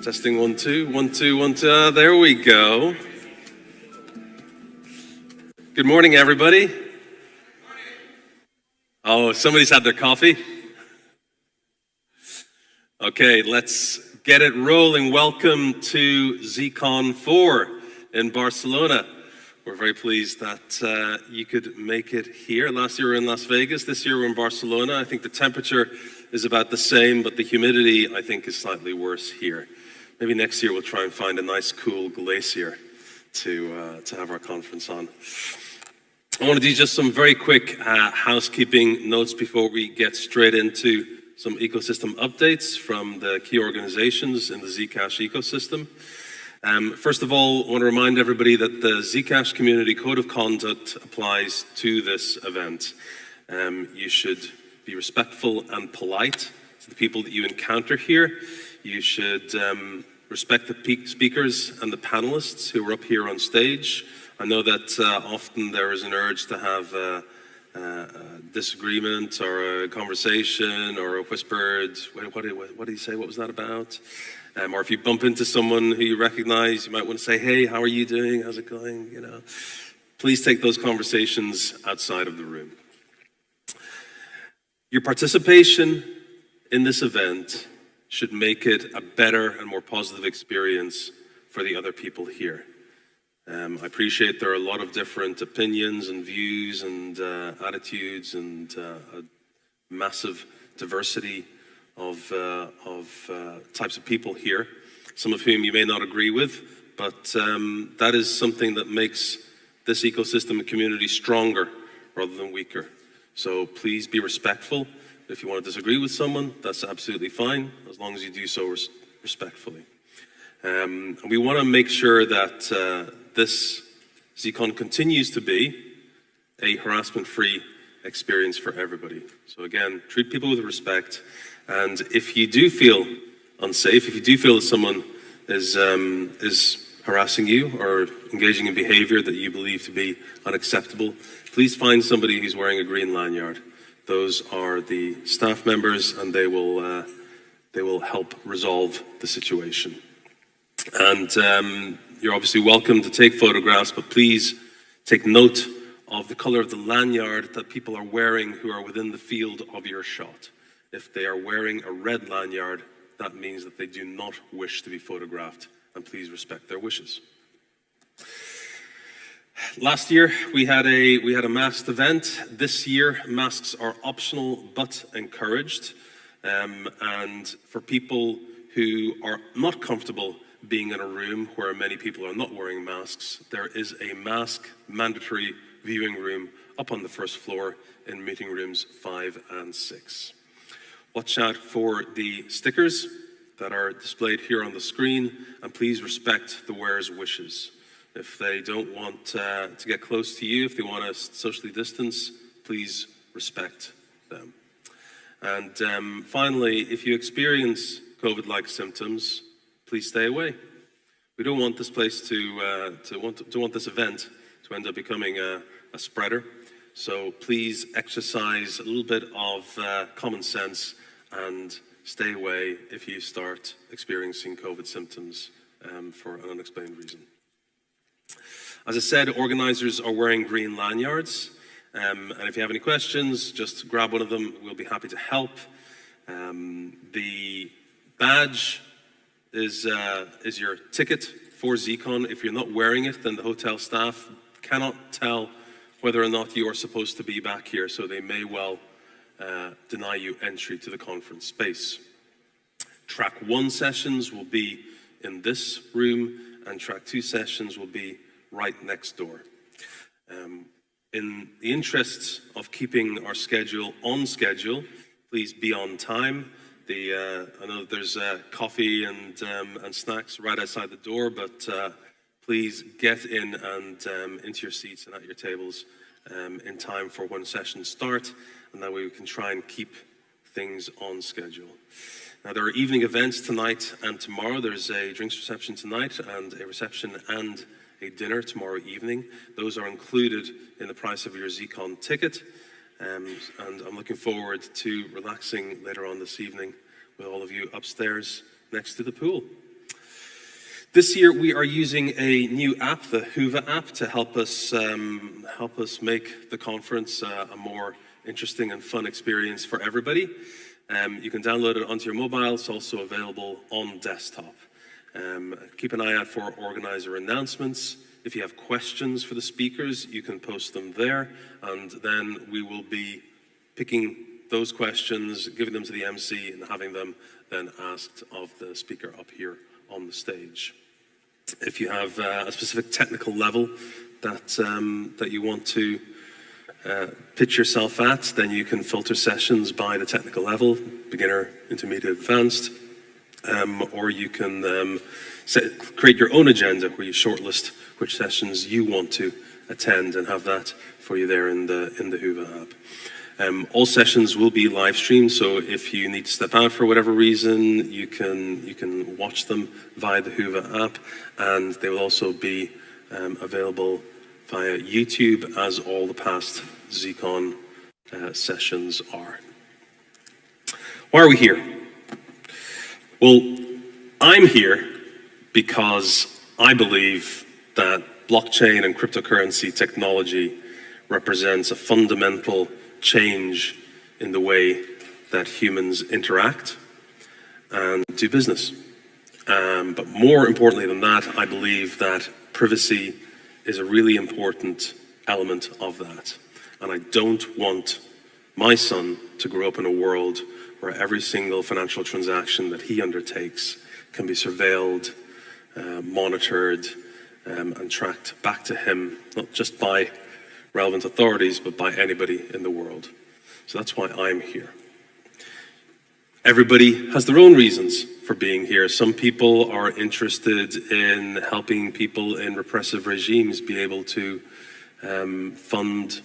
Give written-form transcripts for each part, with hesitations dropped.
Testing 1 2 1 2 1 2. There we go. Good morning, everybody. Oh, somebody's had their coffee. Okay, let's get it rolling. Welcome to Zcon4 in Barcelona. We're very pleased that you could make it here. Last year we were in Las Vegas. This year we're in Barcelona. I think the temperature is about the same, but the humidity, I think, is slightly worse here. Maybe next year we'll try and find a nice, cool glacier to have our conference on. I want to do just some very quick housekeeping notes before we get straight into some ecosystem updates from the key organizations in the Zcash ecosystem. First of all, I want to remind everybody that the Zcash Community Code of Conduct applies to this event. You should be respectful and polite to the people that you encounter here. You should respect the speakers and the panelists who are up here on stage. I know that often there is an urge to have a disagreement or a conversation or a whispered, what did he say, what was that about? Or if you bump into someone who you recognize, you might want to say, hey, how are you doing? How's it going? You know, please take those conversations outside of the room. Your participation in this event should make it a better and more positive experience for the other people here. I appreciate there are a lot of different opinions and views and attitudes and a massive diversity of types of people here, some of whom you may not agree with, but that is something that makes this ecosystem and community stronger rather than weaker. So please be respectful. If you want to disagree with someone, that's absolutely fine, as long as you do so respectfully. And we want to make sure that this Zcon continues to be a harassment-free experience for everybody. So again, treat people with respect. And if you do feel unsafe, if you do feel that someone is harassing you or engaging in behavior that you believe to be unacceptable, please find somebody who's wearing a green lanyard. Those are the staff members, and they will help resolve the situation. And you're obviously welcome to take photographs, but please take note of the color of the lanyard that people are wearing who are within the field of your shot. If they are wearing a red lanyard, that means that they do not wish to be photographed, and please respect their wishes. Last year we had a masked event. This year masks are optional but encouraged, and for people who are not comfortable being in a room where many people are not wearing masks, there is a mask mandatory viewing room up on the first floor in meeting rooms 5 and 6. Watch out for the stickers that are displayed here on the screen, and please respect the wearer's wishes. If they don't want to get close to you, if they want to socially distance, please respect them. And finally, if you experience COVID-like symptoms, please stay away. We don't want this place to want this event to end up becoming a spreader. So please exercise a little bit of common sense and stay away if you start experiencing COVID symptoms for an unexplained reason. As I said, organizers are wearing green lanyards, and if you have any questions, just grab one of them. We'll be happy to help. The badge is your ticket for Zcon. If you're not wearing it, then the hotel staff cannot tell whether or not you are supposed to be back here, so they may well deny you entry to the conference space. Track 1 sessions will be in this room, and track 2 sessions will be right next door. In the interests of keeping our schedule on schedule, please be on time. I know that there's coffee and snacks right outside the door, but please get in and into your seats and at your tables in time for when sessions start, and that way we can try and keep things on schedule. Now, there are evening events tonight and tomorrow. There's a drinks reception tonight and a reception and a dinner tomorrow evening. Those are included in the price of your Zcon ticket. And I'm looking forward to relaxing later on this evening with all of you upstairs next to the pool. This year we are using a new app, the Hoover app, to help us make the conference a more interesting and fun experience for everybody. You can download it onto your mobile. It's also available on desktop. Keep an eye out for organizer announcements. If you have questions for the speakers, you can post them there, and then we will be picking those questions, giving them to the MC, and having them then asked of the speaker up here on the stage. If you have a specific technical level that you want to pitch yourself at, then you can filter sessions by the technical level, beginner, intermediate, advanced, or you can create your own agenda where you shortlist which sessions you want to attend and have that for you there in the Hoover app. All sessions will be live streamed, so if you need to step out for whatever reason, you can watch them via the Hoover app, and they will also be available via YouTube, as all the past Zcon sessions are. Why are we here? Well, I'm here because I believe that blockchain and cryptocurrency technology represents a fundamental change in the way that humans interact and do business. But more importantly than that, I believe that privacy is a really important element of that. And I don't want my son to grow up in a world where every single financial transaction that he undertakes can be surveilled, monitored, and tracked back to him, not just by relevant authorities, but by anybody in the world. So that's why I'm here. Everybody has their own reasons for being here. Some people are interested in helping people in repressive regimes be able to fund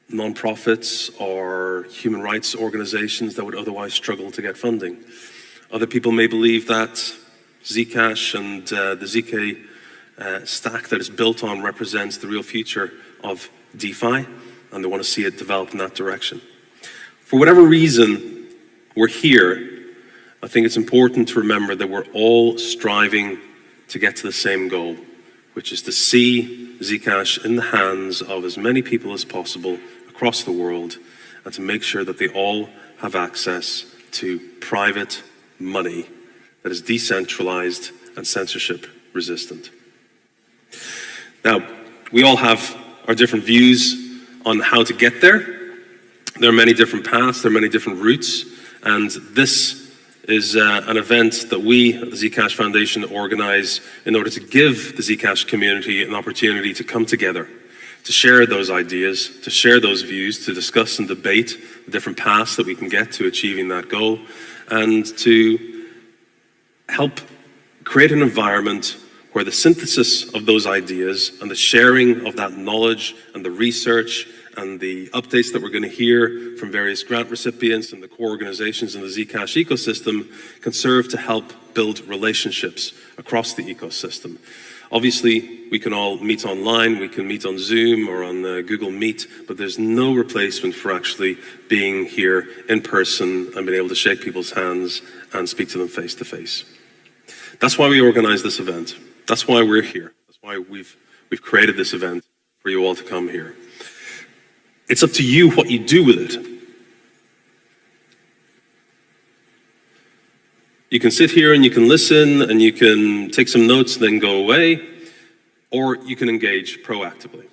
non-profits or human rights organizations that would otherwise struggle to get funding. Other people may believe that Zcash and the ZK stack that it's built on represents the real future of DeFi, and they want to see it develop in that direction. For whatever reason we're here, I think it's important to remember that we're all striving to get to the same goal, which is to see Zcash in the hands of as many people as possible across the world, and to make sure that they all have access to private money that is decentralized and censorship resistant. Now, we all have our different views on how to get there. There are many different paths, there are many different routes, and this is an event that we at the Zcash Foundation organize in order to give the Zcash community an opportunity to come together, to share those ideas, to share those views, to discuss and debate the different paths that we can get to achieving that goal, and to help create an environment where the synthesis of those ideas and the sharing of that knowledge and the research and the updates that we're going to hear from various grant recipients and the core organizations in the Zcash ecosystem can serve to help build relationships across the ecosystem. Obviously, we can all meet online, we can meet on Zoom or on Google Meet, but there's no replacement for actually being here in person and being able to shake people's hands and speak to them face to face. That's why we organize this event. That's why we're here. That's why we've created this event for you all to come here. It's up to you what you do with it. You can sit here and you can listen and you can take some notes and then go away, or you can engage proactively.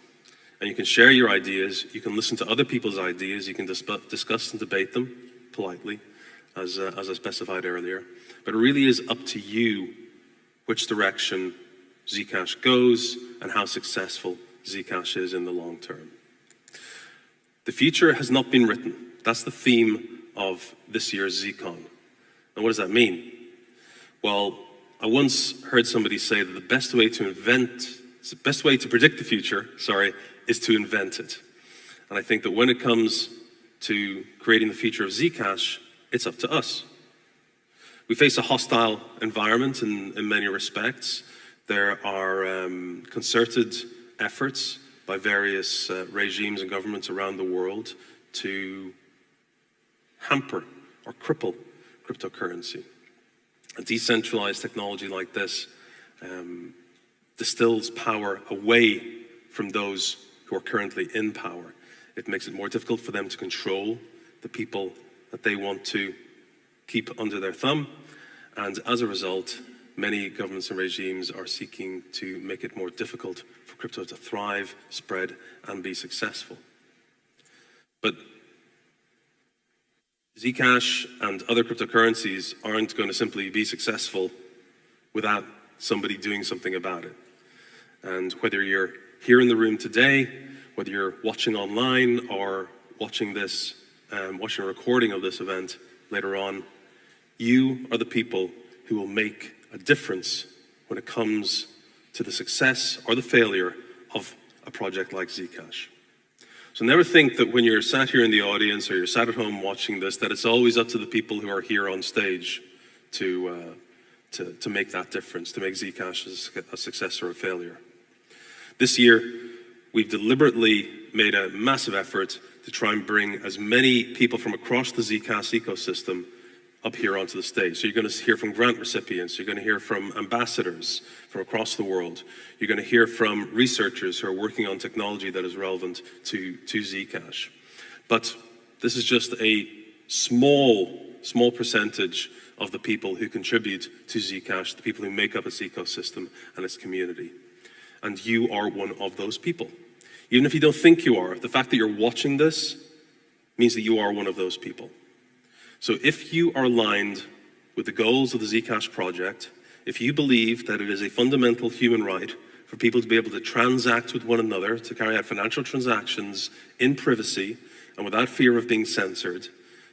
And you can share your ideas, you can listen to other people's ideas, you can discuss and debate them politely, as I specified earlier. But it really is up to you which direction Zcash goes and how successful Zcash is in the long term. The future has not been written. That's the theme of this year's Zcon. And what does that mean? Well, I once heard somebody say that the best way to predict the future, is to invent it. And I think that when it comes to creating the future of Zcash, it's up to us. We face a hostile environment in many respects. There are concerted efforts by various regimes and governments around the world to hamper or cripple cryptocurrency. A decentralized technology like this distills power away from those who are currently in power. It makes it more difficult for them to control the people that they want to keep under their thumb. And as a result, many governments and regimes are seeking to make it more difficult for crypto to thrive, spread, and be successful. But Zcash and other cryptocurrencies aren't going to simply be successful without somebody doing something about it. And whether you're here in the room today, whether you're watching online or watching this, watching a recording of this event later on, you are the people who will make a difference when it comes to the success or the failure of a project like Zcash. So never think that when you're sat here in the audience or you're sat at home watching this, that it's always up to the people who are here on stage to make that difference, to make Zcash a success or a failure. This year, we've deliberately made a massive effort to try and bring as many people from across the Zcash ecosystem up here onto the stage. So you're going to hear from grant recipients, you're going to hear from ambassadors from across the world, you're going to hear from researchers who are working on technology that is relevant to Zcash. But this is just a small percentage of the people who contribute to Zcash, the people who make up its ecosystem and its community. And you are one of those people. Even if you don't think you are, the fact that you're watching this means that you are one of those people. So if you are aligned with the goals of the Zcash project, if you believe that it is a fundamental human right for people to be able to transact with one another, to carry out financial transactions in privacy and without fear of being censored,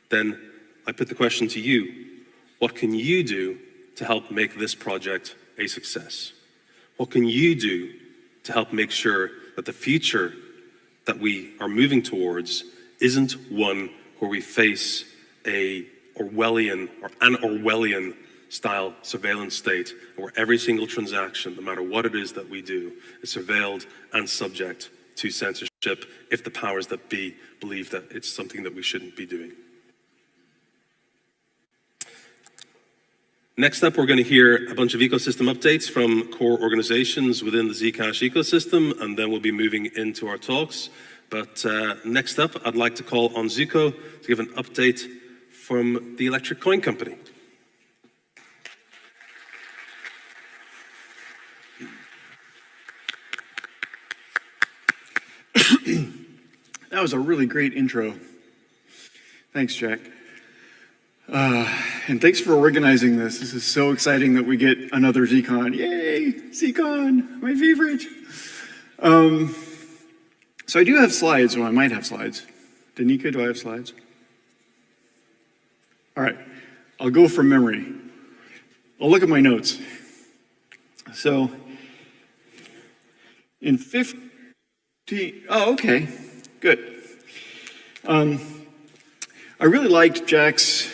then I put the question to you: what can you do to help make this project a success? What can you do to help make sure that the future that we are moving towards isn't one where we face an Orwellian style surveillance state where every single transaction, no matter what it is that we do, is surveilled and subject to censorship if the powers that be believe that it's something that we shouldn't be doing. Next up, we're going to hear a bunch of ecosystem updates from core organizations within the Zcash ecosystem, and then we'll be moving into our talks. But next up, I'd like to call on Zuko to give an update from the Electric Coin Company. That was a really great intro. Thanks, Jack. And thanks for organizing this. This is so exciting that we get another Zcon. Yay, Zcon, my favorite. So I do have slides, or I might have slides. Danica, do I have slides? All right, I'll go from memory. I'll look at my notes. So in 15, oh, okay, good. I really liked Jack's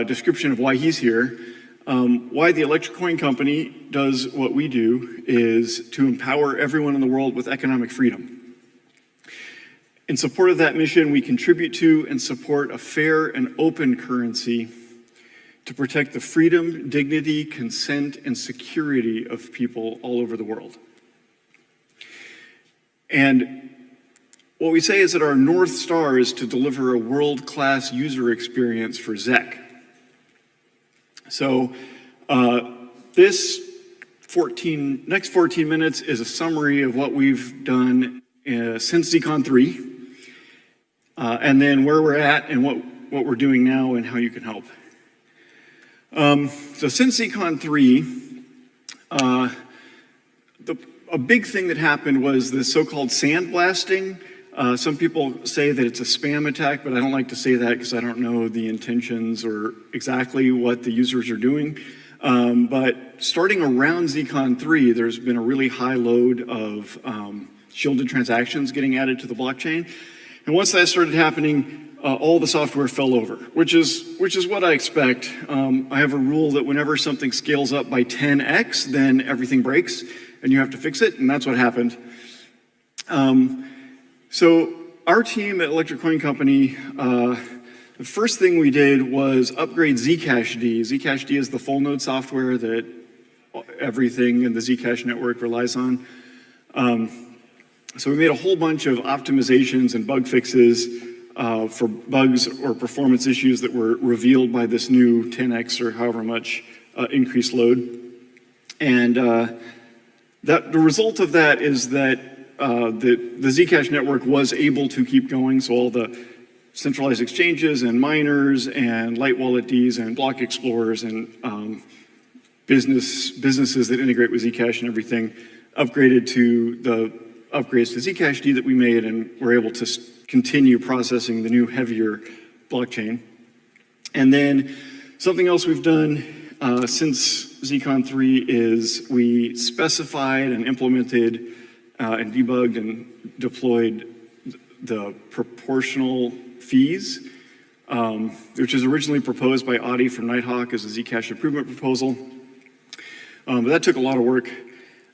description of why he's here. Why the Electric Coin Company does what we do is to empower everyone in the world with economic freedom. In support of that mission, we contribute to and support a fair and open currency to protect the freedom, dignity, consent, and security of people all over the world. And what we say is that our North Star is to deliver a world-class user experience for Zec. So this next 14 minutes is a summary of what we've done since Zcon4, and then where we're at and what we're doing now and how you can help. So since Zcon4, a big thing that happened was the so-called sandblasting. Some people say that it's a spam attack, but I don't like to say that because I don't know the intentions or exactly what the users are doing. But starting around Zcon4, there's been a really high load of shielded transactions getting added to the blockchain. And once that started happening, all the software fell over, which is what I expect. I have a rule that whenever something scales up by 10x, then everything breaks and you have to fix it, and that's what happened. So our team at Electric Coin Company The first thing we did was upgrade Zcashd. Zcashd is the full node software that everything in the Zcash network relies on. So we made a whole bunch of optimizations and bug fixes for bugs or performance issues that were revealed by this new 10x or however much increased load. And the result of that is that the Zcash network was able to keep going, so all the centralized exchanges and miners and light wallet Ds and block explorers and businesses that integrate with Zcash and everything upgraded to the upgrades to Zcashd that we made, and were able to continue processing the new heavier blockchain. And then something else we've done since Zcon4 is we specified and implemented and debugged and deployed the proportional fees, which was originally proposed by Audi from Nighthawk as a Zcash improvement proposal. But that took a lot of work.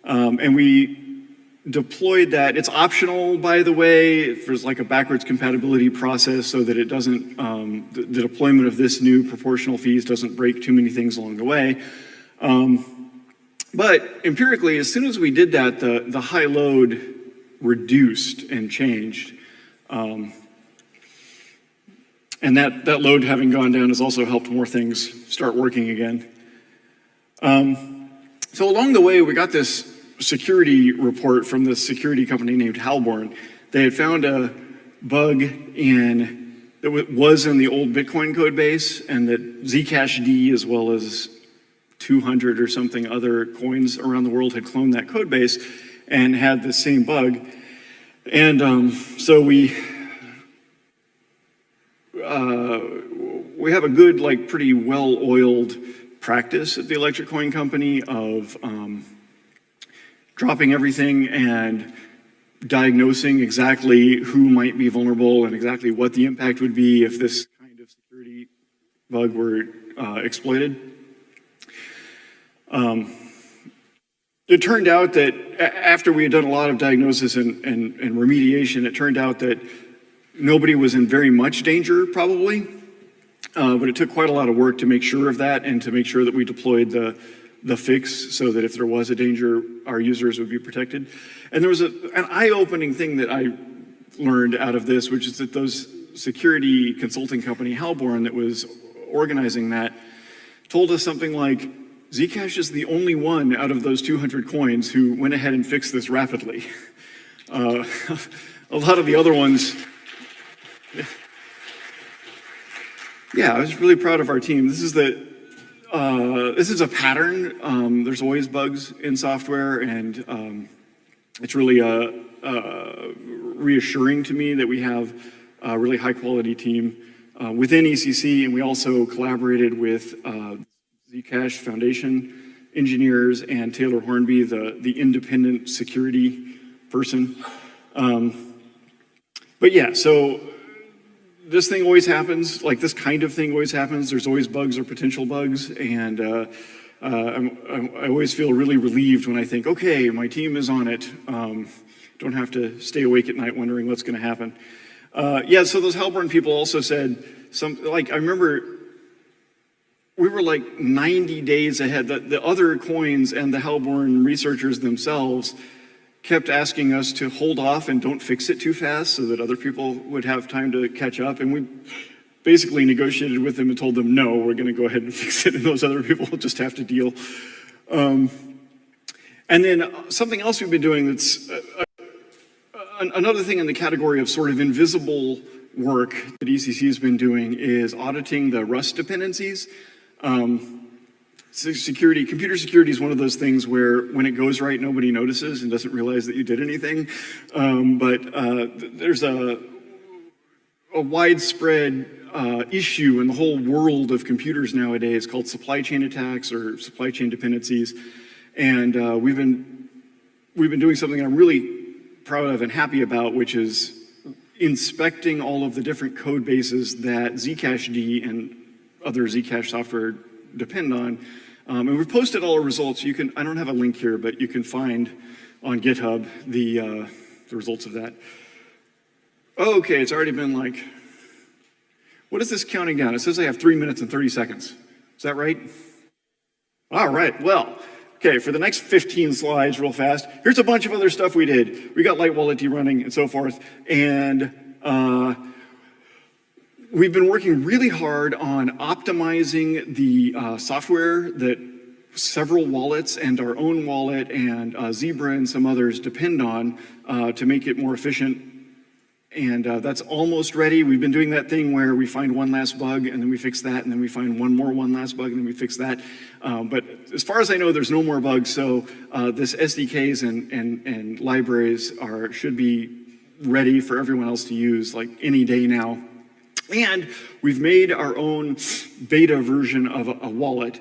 And we deployed that. It's optional, by the way. There's like a backwards compatibility process so that it doesn't, the deployment of this new proportional fees doesn't break too many things along the way. But empirically, as soon as we did that, the high load reduced and changed. And that load having gone down has also helped more things start working again. So along the way, we got this security report from this security company named Halborn. They had found a bug that was in the old Bitcoin code base, and that Zcashd, as well as 200 or something other coins around the world, had cloned that code base and had the same bug. And so we have a good, like, pretty well-oiled practice at the Electric Coin Company of dropping everything and diagnosing exactly who might be vulnerable and exactly what the impact would be if this kind of security bug were exploited. It turned out that after we had done a lot of diagnosis and remediation, it turned out that nobody was in very much danger, probably. But it took quite a lot of work to make sure of that, and to make sure that we deployed the fix so that if there was a danger, our users would be protected. And there was an eye-opening thing that I learned out of this, which is that those security consulting company, Halborn, that was organizing that, told us something like, Zcash is the only one out of those 200 coins who went ahead and fixed this rapidly. A lot of the other ones... Yeah, I was really proud of our team. This is a pattern. There's always bugs in software, and it's really reassuring to me that we have a really high-quality team within ECC, and we also collaborated with Zcash Foundation engineers and Taylor Hornby, the independent security person. But yeah, so this thing always happens, like this kind of thing always happens. There's always bugs or potential bugs, and I always feel really relieved when I think, okay, my team is on it. Don't have to stay awake at night wondering what's going to happen. Yeah, so those Halborn people also said, I remember we were like 90 days ahead. The other coins and the Halborn researchers themselves kept asking us to hold off and don't fix it too fast so that other people would have time to catch up. And we basically negotiated with them and told them, no, we're going to go ahead and fix it, and those other people will just have to deal. And then something else we've been doing that's another thing in the category of sort of invisible work that ECC has been doing is auditing the Rust dependencies. Computer security is one of those things where when it goes right, nobody notices and doesn't realize that you did anything. But there's a widespread issue in the whole world of computers nowadays called supply chain attacks or supply chain dependencies. And we've been doing something I'm really proud of and happy about, which is inspecting all of the different code bases that Zcashd and other Zcash software depend on. And we've posted all our results. You can, I don't have a link here, but you can find on GitHub the results of that. Okay, it's already been like, What is this counting down? It says I have 3 minutes and 30 seconds. Is that right? All right, well, okay, for the next 15 slides real fast, here's a bunch of other stuff we did. We got Light Wallet running and so forth, and we've been working really hard on optimizing the software that several wallets and our own wallet and Zebra and some others depend on to make it more efficient. And that's almost ready. We've been doing that thing where we find one last bug and then we fix that, and then we find one last bug and then we fix that. But as far as I know, there's no more bugs. So this SDKs and libraries should be ready for everyone else to use like any day now. And we've made our own beta version of a wallet,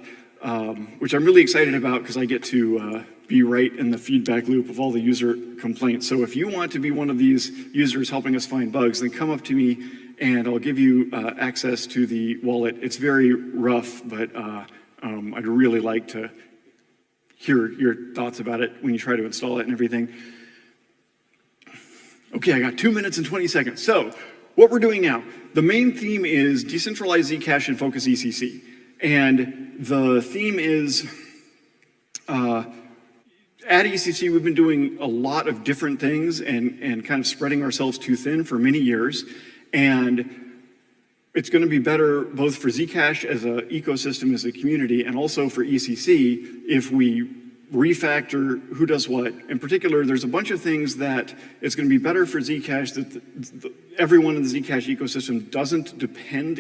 which I'm really excited about because I get to be right in the feedback loop of all the user complaints. So if you want to be one of these users helping us find bugs, then come up to me and I'll give you access to the wallet. It's very rough, but I'd really like to hear your thoughts about it when you try to install it and everything. Okay, I got 2 minutes and 20 seconds. So what we're doing now, the main theme is decentralized Zcash and focus ECC. And the theme is, at ECC, we've been doing a lot of different things and kind of spreading ourselves too thin for many years. And it's going to be better both for Zcash as an ecosystem, as a community, and also for ECC if we refactor who does what. In particular, there's a bunch of things that it's going to be better for Zcash that everyone in the Zcash ecosystem doesn't depend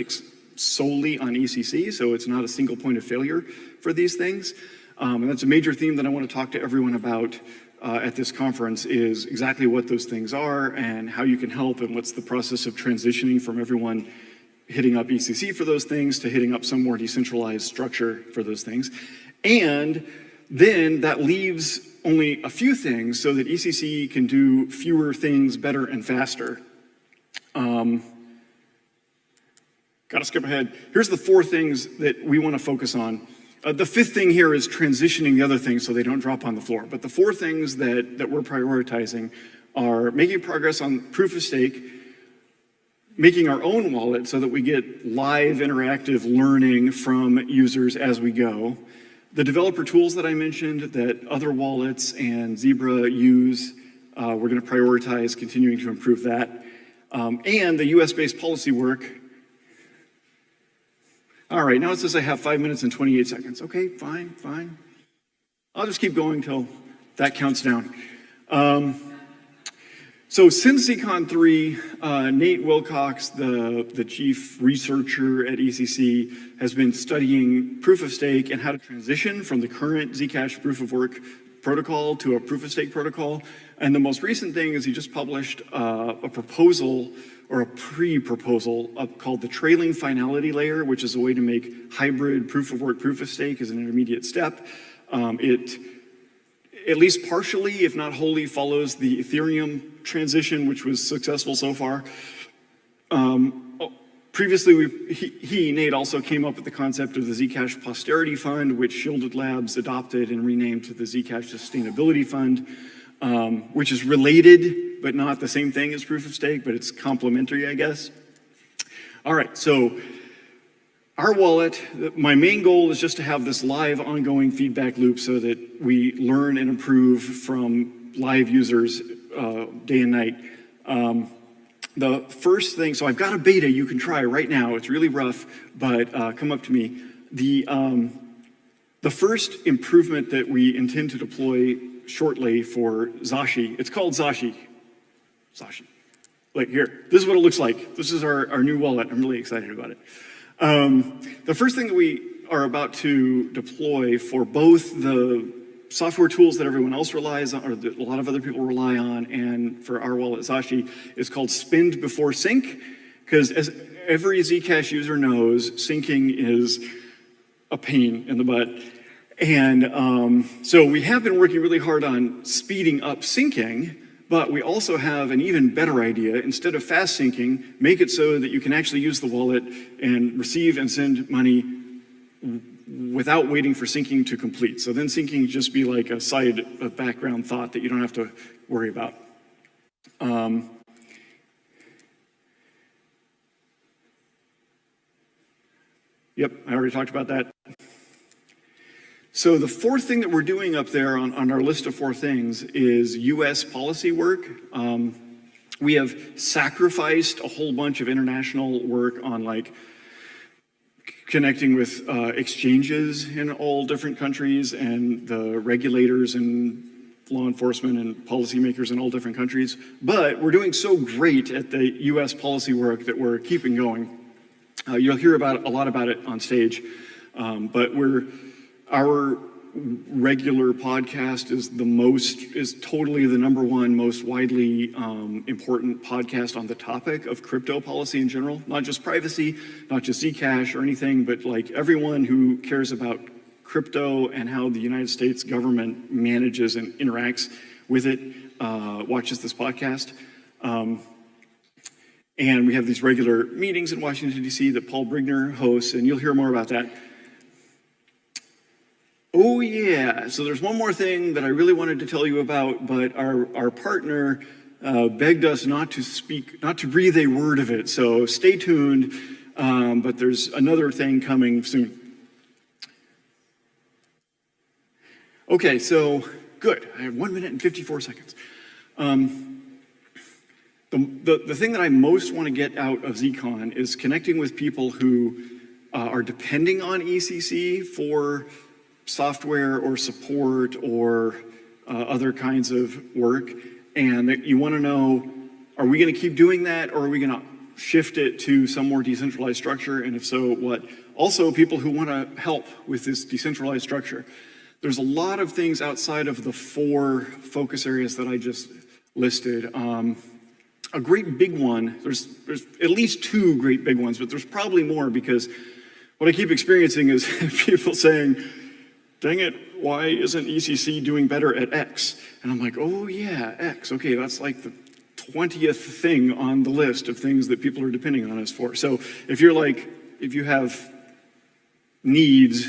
solely on ECC, so it's not a single point of failure for these things. And that's a major theme that I want to talk to everyone about at this conference, is exactly what those things are and how you can help and what's the process of transitioning from everyone hitting up ECC for those things to hitting up some more decentralized structure for those things. And then that leaves only a few things so that ECC can do fewer things better and faster. Gotta skip ahead. Here's the 4 things that we want to focus on. The 5th thing here is transitioning the other things so they don't drop on the floor. But the 4 things that we're prioritizing are making progress on proof of stake, making our own wallet so that we get live interactive learning from users as we go, the developer tools that I mentioned that other wallets and Zebra use, we're going to prioritize continuing to improve that, and the US-based policy work. All right, now it says I have 5 minutes and 28 seconds. Okay, fine. I'll just keep going till that counts down. So since Zcon4, Nate Wilcox, the chief researcher at ECC, has been studying proof of stake and how to transition from the current Zcash proof of work protocol to a proof of stake protocol. And the most recent thing is he just published a proposal or a pre-proposal called the trailing finality layer, which is a way to make hybrid proof of work, proof of stake as an intermediate step. It, at least partially, if not wholly, follows the Ethereum transition, which was successful so far. Previously, Nate, also came up with the concept of the Zcash Posterity Fund, which Shielded Labs adopted and renamed to the Zcash Sustainability Fund, which is related, but not the same thing as proof of stake, but it's complementary, I guess. All right, so our wallet, my main goal is just to have this live ongoing feedback loop so that we learn and improve from live users day and night. The first thing, so I've got a beta you can try right now. It's really rough, but come up to me. The first improvement that we intend to deploy shortly for Zashi, it's called Zashi. Like here, this is what it looks like. This is our new wallet. I'm really excited about it. The first thing that we are about to deploy for both the software tools that everyone else relies on, or that a lot of other people rely on, and for our wallet Zashi, is called Spend Before Sync, because as every Zcash user knows, syncing is a pain in the butt. And so we have been working really hard on speeding up syncing, but we also have an even better idea. Instead of fast syncing, make it so that you can actually use the wallet and receive and send money without waiting for syncing to complete. So then syncing just be like a background thought that you don't have to worry about. Yep, I already talked about that. So the fourth thing that we're doing up there on our list of 4 things is US policy work. We have sacrificed a whole bunch of international work on like connecting with exchanges in all different countries and the regulators and law enforcement and policymakers in all different countries. But we're doing so great at the US policy work that we're keeping going. You'll hear a lot about it on stage, but our regular podcast is totally the #1 most widely important podcast on the topic of crypto policy in general, not just privacy, not just Zcash or anything, but like everyone who cares about crypto and how the United States government manages and interacts with it watches this podcast. And we have these regular meetings in Washington, D.C. that Paul Brigner hosts, and you'll hear more about that. Oh yeah, so there's one more thing that I really wanted to tell you about, but our partner begged us not to breathe a word of it, so stay tuned, but there's another thing coming soon. Okay, so good, I have 1 minute and 54 seconds. The thing that I most want to get out of Zcon is connecting with people who are depending on ECC for software or support or other kinds of work, and that you want to know, are we going to keep doing that, or are we going to shift it to some more decentralized structure, and if so, what? Also, people who want to help with this decentralized structure. There's a lot of things outside of the 4 focus areas that I just listed. A great big one, there's at least 2 great big ones, but there's probably more, because what I keep experiencing is people saying, dang it, why isn't ECC doing better at X? And I'm like, oh yeah, X, okay, that's like the 20th thing on the list of things that people are depending on us for. So if you have needs,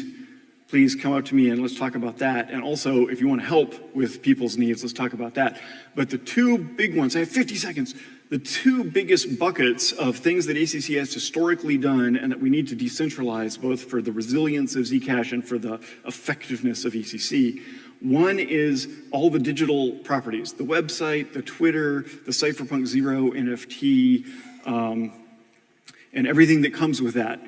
please come up to me and let's talk about that. And also, if you want to help with people's needs, let's talk about that. But the 2 big ones, I have 50 seconds. The 2 biggest buckets of things that ACC has historically done and that we need to decentralize, both for the resilience of Zcash and for the effectiveness of ECC. One is all the digital properties, the website, the Twitter, the Cypherpunk Zero NFT, and everything that comes with that.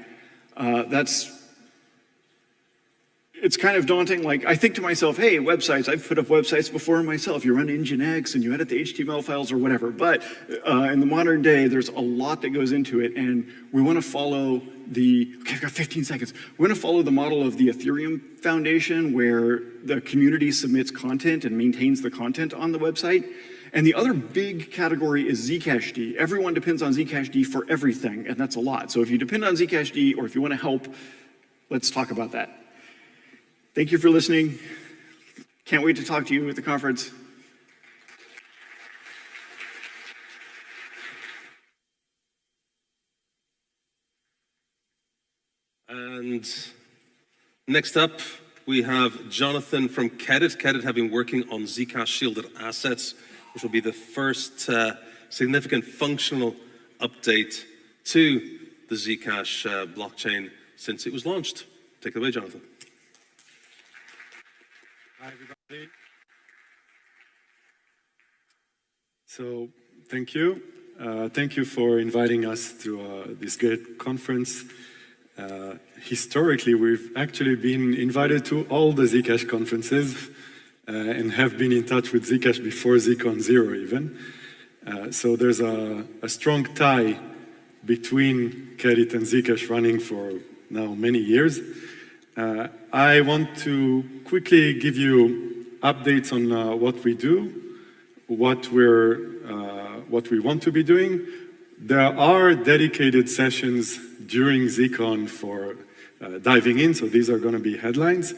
It's kind of daunting. Like, I think to myself, hey, websites, I've put up websites before myself. You run Nginx and you edit the HTML files or whatever. But in the modern day, there's a lot that goes into it. And we want to follow okay, I've got 15 seconds. We want to follow the model of the Ethereum Foundation, where the community submits content and maintains the content on the website. And the other big category is Zcashd. Everyone depends on Zcashd for everything, and that's a lot. So if you depend on Zcashd, or if you want to help, let's talk about that. Thank you for listening. Can't wait to talk to you at the conference. And next up, we have Jonathan from Kedit. Kedit have been working on Zcash shielded assets, which will be the first significant functional update to the Zcash blockchain since it was launched. Take it away, Jonathan. Hi, everybody. So, thank you. Thank you for inviting us to this great conference. Historically, we've actually been invited to all the Zcash conferences and have been in touch with Zcash before Zcon4 even. So there's a strong tie between Kedit and Zcash running for now many years. I want to quickly give you updates on what we do, what we want to be doing. There are dedicated sessions during Zcon for diving in, so these are going to be headlines.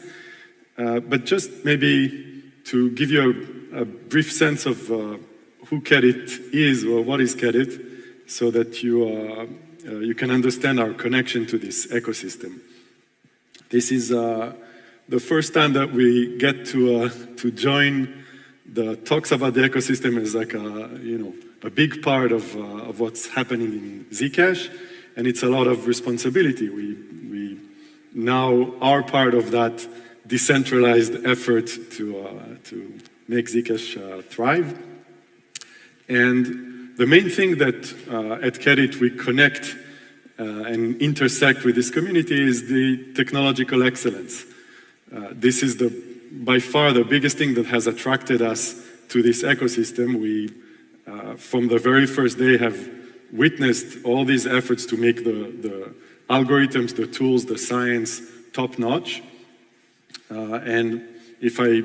But just maybe to give you a brief sense of who Kedit is, or what is Kedit, so that you can understand our connection to this ecosystem. This is the first time that we get to join the talks about the ecosystem as like a big part of what's happening in Zcash, and it's a lot of responsibility. We now are part of that decentralized effort to make Zcash thrive. And the main thing that at Kerit we connect and intersect with this community is the technological excellence. This is by far the biggest thing that has attracted us to this ecosystem. We, from the very first day, have witnessed all these efforts to make the algorithms, the tools, the science top-notch. And if I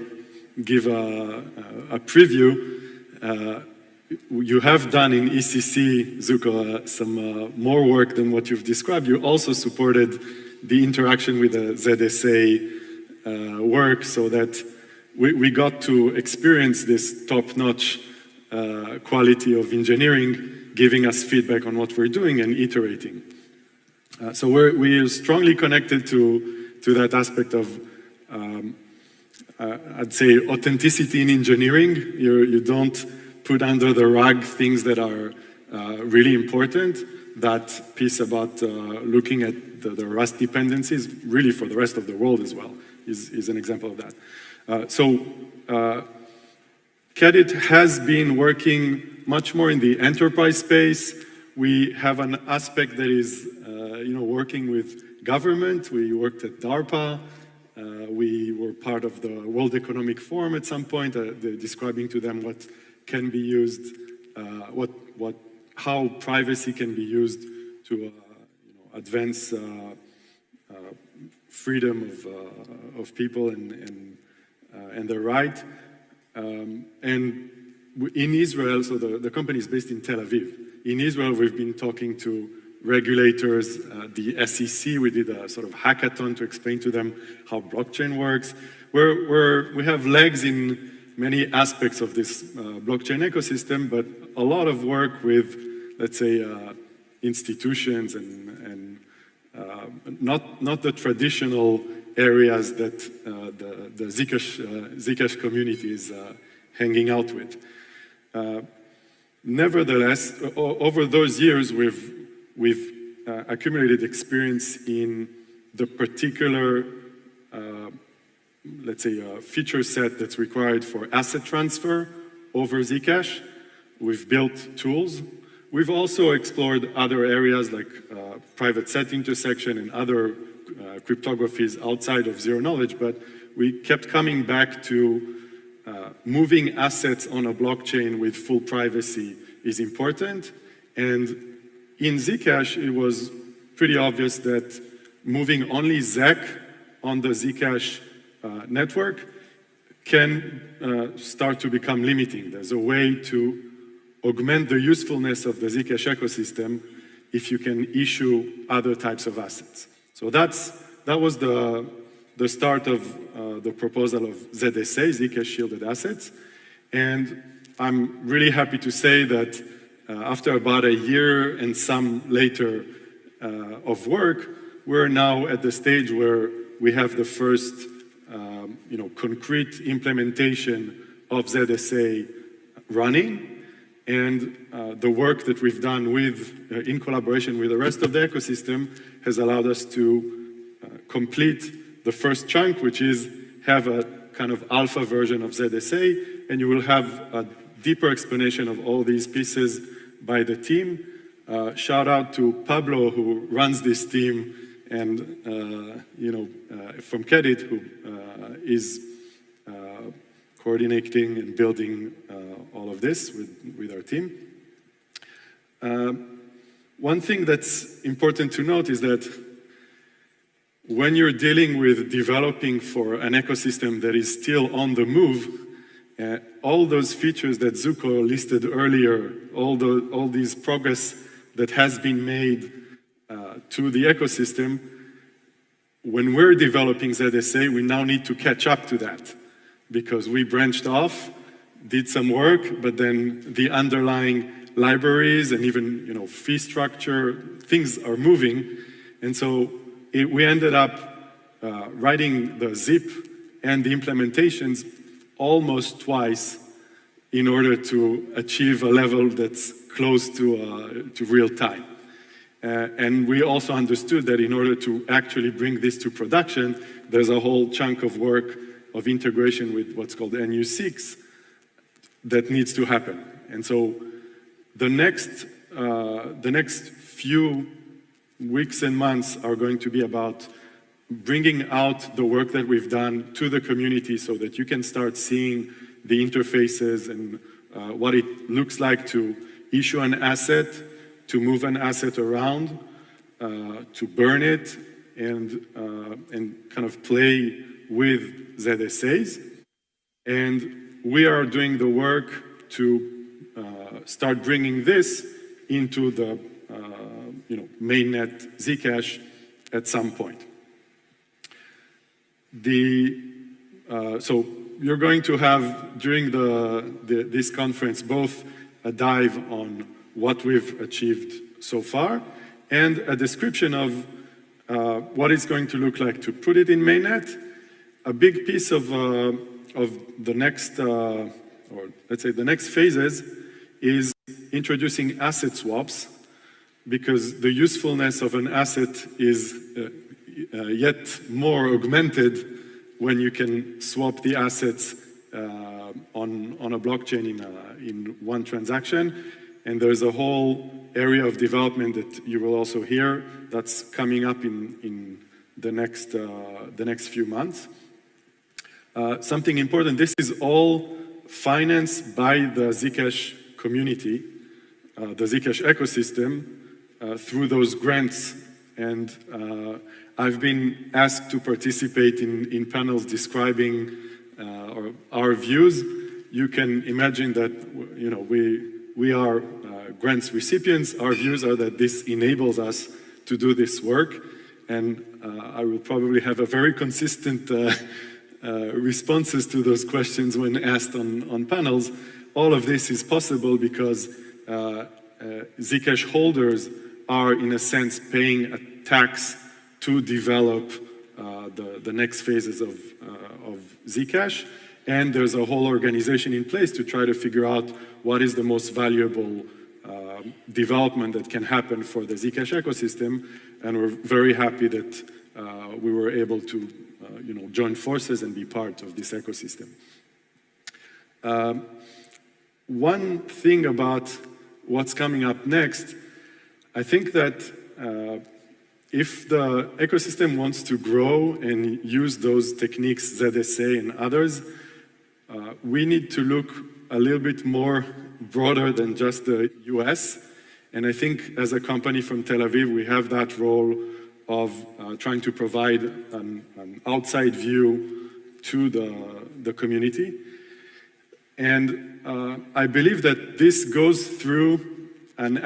give a preview, you have done in ECC, Zuko, some more work than what you've described. You also supported the interaction with the ZSA work so that we got to experience this top-notch quality of engineering, giving us feedback on what we're doing and iterating. So we're strongly connected to that aspect of, I'd say, authenticity in engineering. You don't put under the rug things that are really important. That piece about looking at the Rust dependencies, really for the rest of the world as well, is an example of that. So Kerit has been working much more in the enterprise space. We have an aspect that is working with government. We worked at DARPA. We were part of the World Economic Forum at some point, describing to them what can be used, how privacy can be used to advance freedom of people and their right. And in Israel, so the company is based in Tel Aviv. In Israel, we've been talking to regulators, the SEC. We did a sort of hackathon to explain to them how blockchain works. We have legs in many aspects of this blockchain ecosystem, but a lot of work with, let's say, institutions and not the traditional areas that the Zcash community is hanging out with. Nevertheless, over those years, we've accumulated experience in the particular, let's say, feature set that's required for asset transfer over Zcash. We've built tools. We've also explored other areas like private set intersection and other cryptographies outside of zero knowledge, but we kept coming back to moving assets on a blockchain with full privacy is important. And in Zcash, it was pretty obvious that moving only ZEC on the Zcash network can start to become limiting. There's a way to augment the usefulness of the Zcash ecosystem if you can issue other types of assets. So that was the start of the proposal of ZSA, Zcash Shielded Assets. And I'm really happy to say that after about a year and some later of work, we're now at the stage where we have the first concrete implementation of ZSA running. And the work that we've done in collaboration with the rest of the ecosystem has allowed us to complete the first chunk, which is have a kind of alpha version of ZSA, and you will have a deeper explanation of all these pieces by the team. Shout out to Pablo, who runs this team, and from Kerit, who is coordinating and building all of this with our team. One thing that's important to note is that when you're dealing with developing for an ecosystem that is still on the move, all those features that Zuko listed earlier, all these progress that has been made to the ecosystem, when we're developing ZSA, we now need to catch up to that because we branched off, did some work, but then the underlying libraries and even fee structure, things are moving. And so we ended up writing the zip and the implementations almost twice in order to achieve a level that's close to real time. And we also understood that in order to actually bring this to production, there's a whole chunk of work of integration with what's called NU6 that needs to happen. And so the next few weeks and months are going to be about bringing out the work that we've done to the community so that you can start seeing the interfaces and what it looks like to issue an asset, to move an asset around, to burn it, and kind of play with ZSAs. And we are doing the work to start bringing this into the mainnet Zcash at some point. So you're going to have, during this conference, both a dive on what we've achieved so far and a description of what it's going to look like to put it in mainnet. A big piece of the next, or let's say the next phases, is introducing asset swaps, because the usefulness of an asset is yet more augmented when you can swap the assets on a blockchain in one transaction. And there's a whole area of development that you will also hear that's coming up in the next few months. Something important, this is all financed by the Zcash community, the Zcash ecosystem, through those grants. And I've been asked to participate in panels describing our views. You can imagine that we are grants recipients. Our views are that this enables us to do this work, and I will probably have a very consistent responses to those questions when asked on panels. All of this is possible because Zcash holders are, in a sense, paying a tax to develop the next phases of Zcash. And there's a whole organization in place to try to figure out what is the most valuable development that can happen for the Zcash ecosystem. And we're very happy that we were able to join forces and be part of this ecosystem. One thing about what's coming up next, I think that if the ecosystem wants to grow and use those techniques, ZSA and others, we need to look a little bit more broader than just the US. And I think as a company from Tel Aviv, we have that role of trying to provide an outside view to the community. And I believe that this goes through an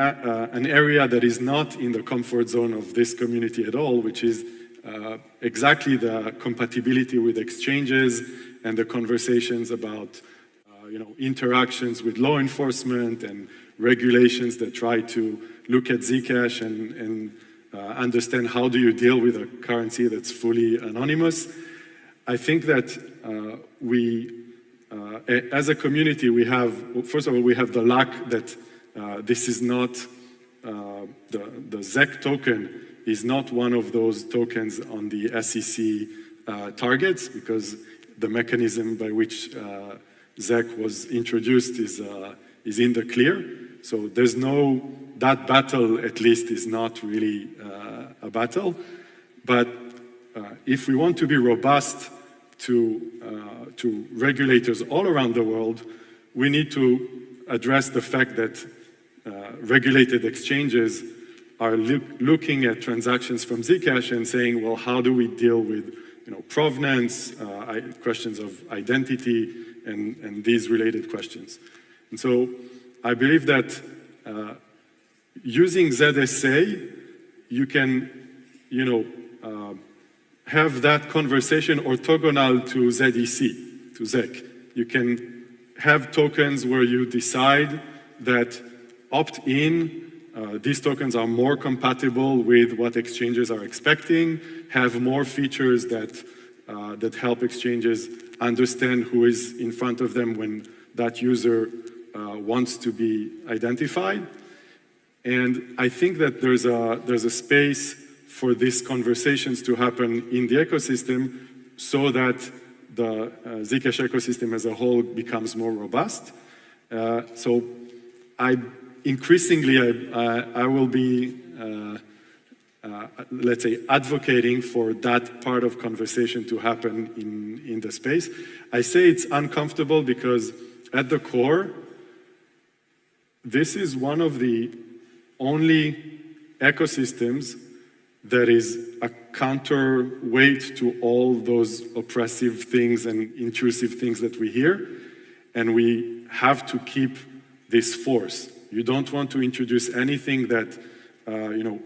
area that is not in the comfort zone of this community at all, which is exactly the compatibility with exchanges and the conversations about interactions with law enforcement and regulations that try to look at Zcash and understand how do you deal with a currency that's fully anonymous. I think that as a community, we have, first of all, we have the luck that this is not, the ZEC token is not one of those tokens on the SEC targets, because the mechanism by which ZEC was introduced is in the clear. So there's that battle at least is not really a battle. But if we want to be robust to regulators all around the world, we need to address the fact that regulated exchanges are looking at transactions from Zcash and saying, well, how do we deal with provenance, questions of identity, and these related questions. And so I believe that using ZSA, you can have that conversation orthogonal to ZEC, to ZEC. You can have tokens where you decide that opt-in, these tokens are more compatible with what exchanges are expecting, have more features that help exchanges understand who is in front of them when that user wants to be identified. And I think that there's a space for these conversations to happen in the ecosystem so that the Zcash ecosystem as a whole becomes more robust. So increasingly I will be, let's say, advocating for that part of conversation to happen in the space. I say it's uncomfortable because at the core, this is one of the only ecosystems that is a counterweight to all those oppressive things and intrusive things that we hear, and we have to keep this force. You don't want to introduce anything that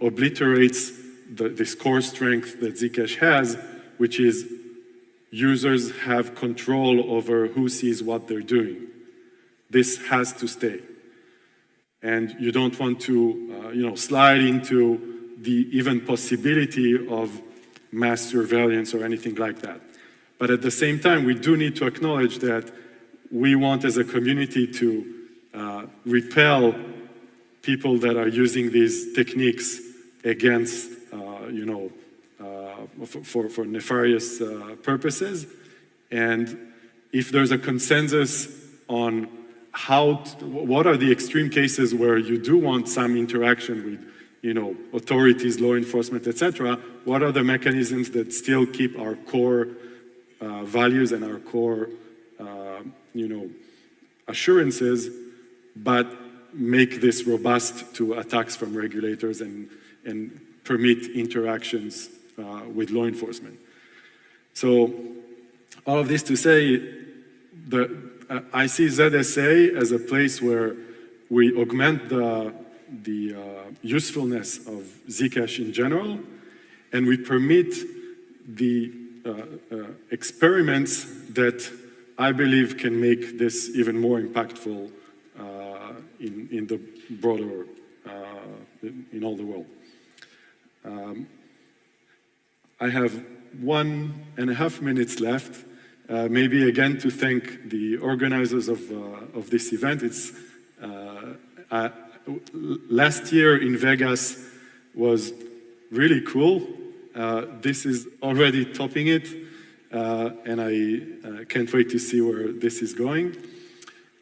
obliterates this core strength that Zcash has, which is users have control over who sees what they're doing. This has to stay. And you don't want to slide into the even possibility of mass surveillance or anything like that. But at the same time, we do need to acknowledge that we want as a community to repel people that are using these techniques against, for nefarious purposes. And if there's a consensus on what are the extreme cases where you do want some interaction with authorities, law enforcement, etc. What are the mechanisms that still keep our core values and our core, assurances, but make this robust to attacks from regulators and permit interactions with law enforcement. So all of this to say, I see ZSA as a place where we augment the usefulness of Zcash in general, and we permit the experiments that I believe can make this even more impactful in the broader, in all the world. I have 1.5 minutes left. Maybe again to thank the organizers of this event. It's last year in Vegas was really cool. This is already topping it, and I can't wait to see where this is going.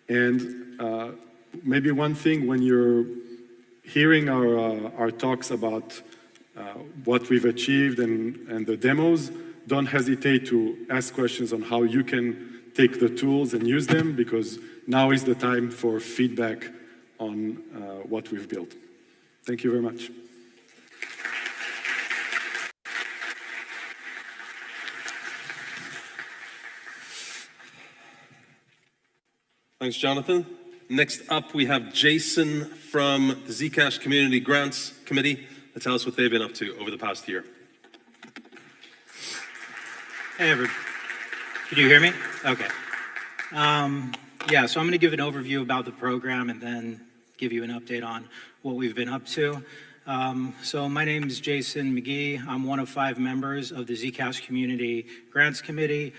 And maybe one thing, when you're hearing our talks about what we've achieved and the demos, don't hesitate to ask questions on how you can take the tools and use them, because now is the time for feedback on what we've built. Thank you very much. Thanks, Jonathan. Next up, we have Jason from the Zcash Community Grants Committee to tell us what they've been up to over the past year. Hey, everybody. Can you hear me? Okay. Yeah, so I'm going to give an overview about the program and then give you an update on what we've been up to. So my name is Jason McGee. I'm one of 5 members of the Zcash Community Grants Committee.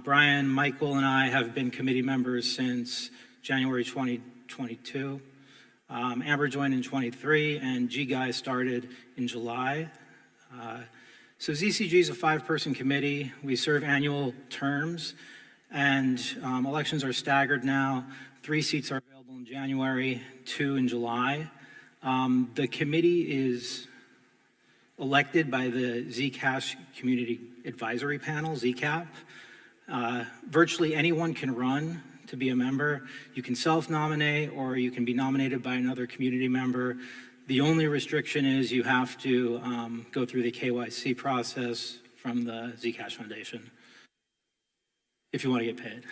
Brian, Michael, and I have been committee members since January 2022. Amber joined in 23, and G-Guy started in July. So ZCG is a 5-person committee. We serve annual terms, and elections are staggered now. 3 seats are available in January, 2 in July. The committee is elected by the Zcash Community Advisory Panel, ZCAP. Virtually anyone can run to be a member. You can self-nominate, or you can be nominated by another community member. The only restriction is you have to go through the KYC process from the Zcash Foundation if you want to get paid.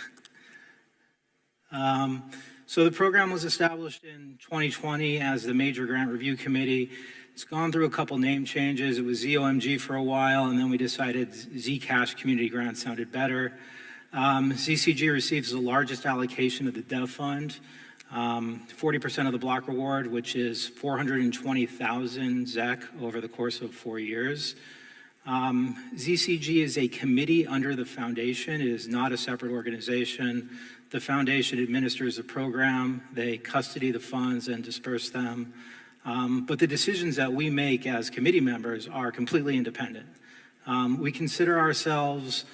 So the program was established in 2020 as the Major Grant Review Committee. It's gone through a couple name changes. It was ZOMG for a while, and then we decided Zcash Community Grant sounded better. ZCG receives the largest allocation of the Dev Fund, 40% of the block reward, which is 420,000 ZEC over the course of 4 years. ZCG is a committee under the foundation. It is not a separate organization. The foundation administers the program. They custody the funds and disperse them. But the decisions that we make as committee members are completely independent. We consider ourselves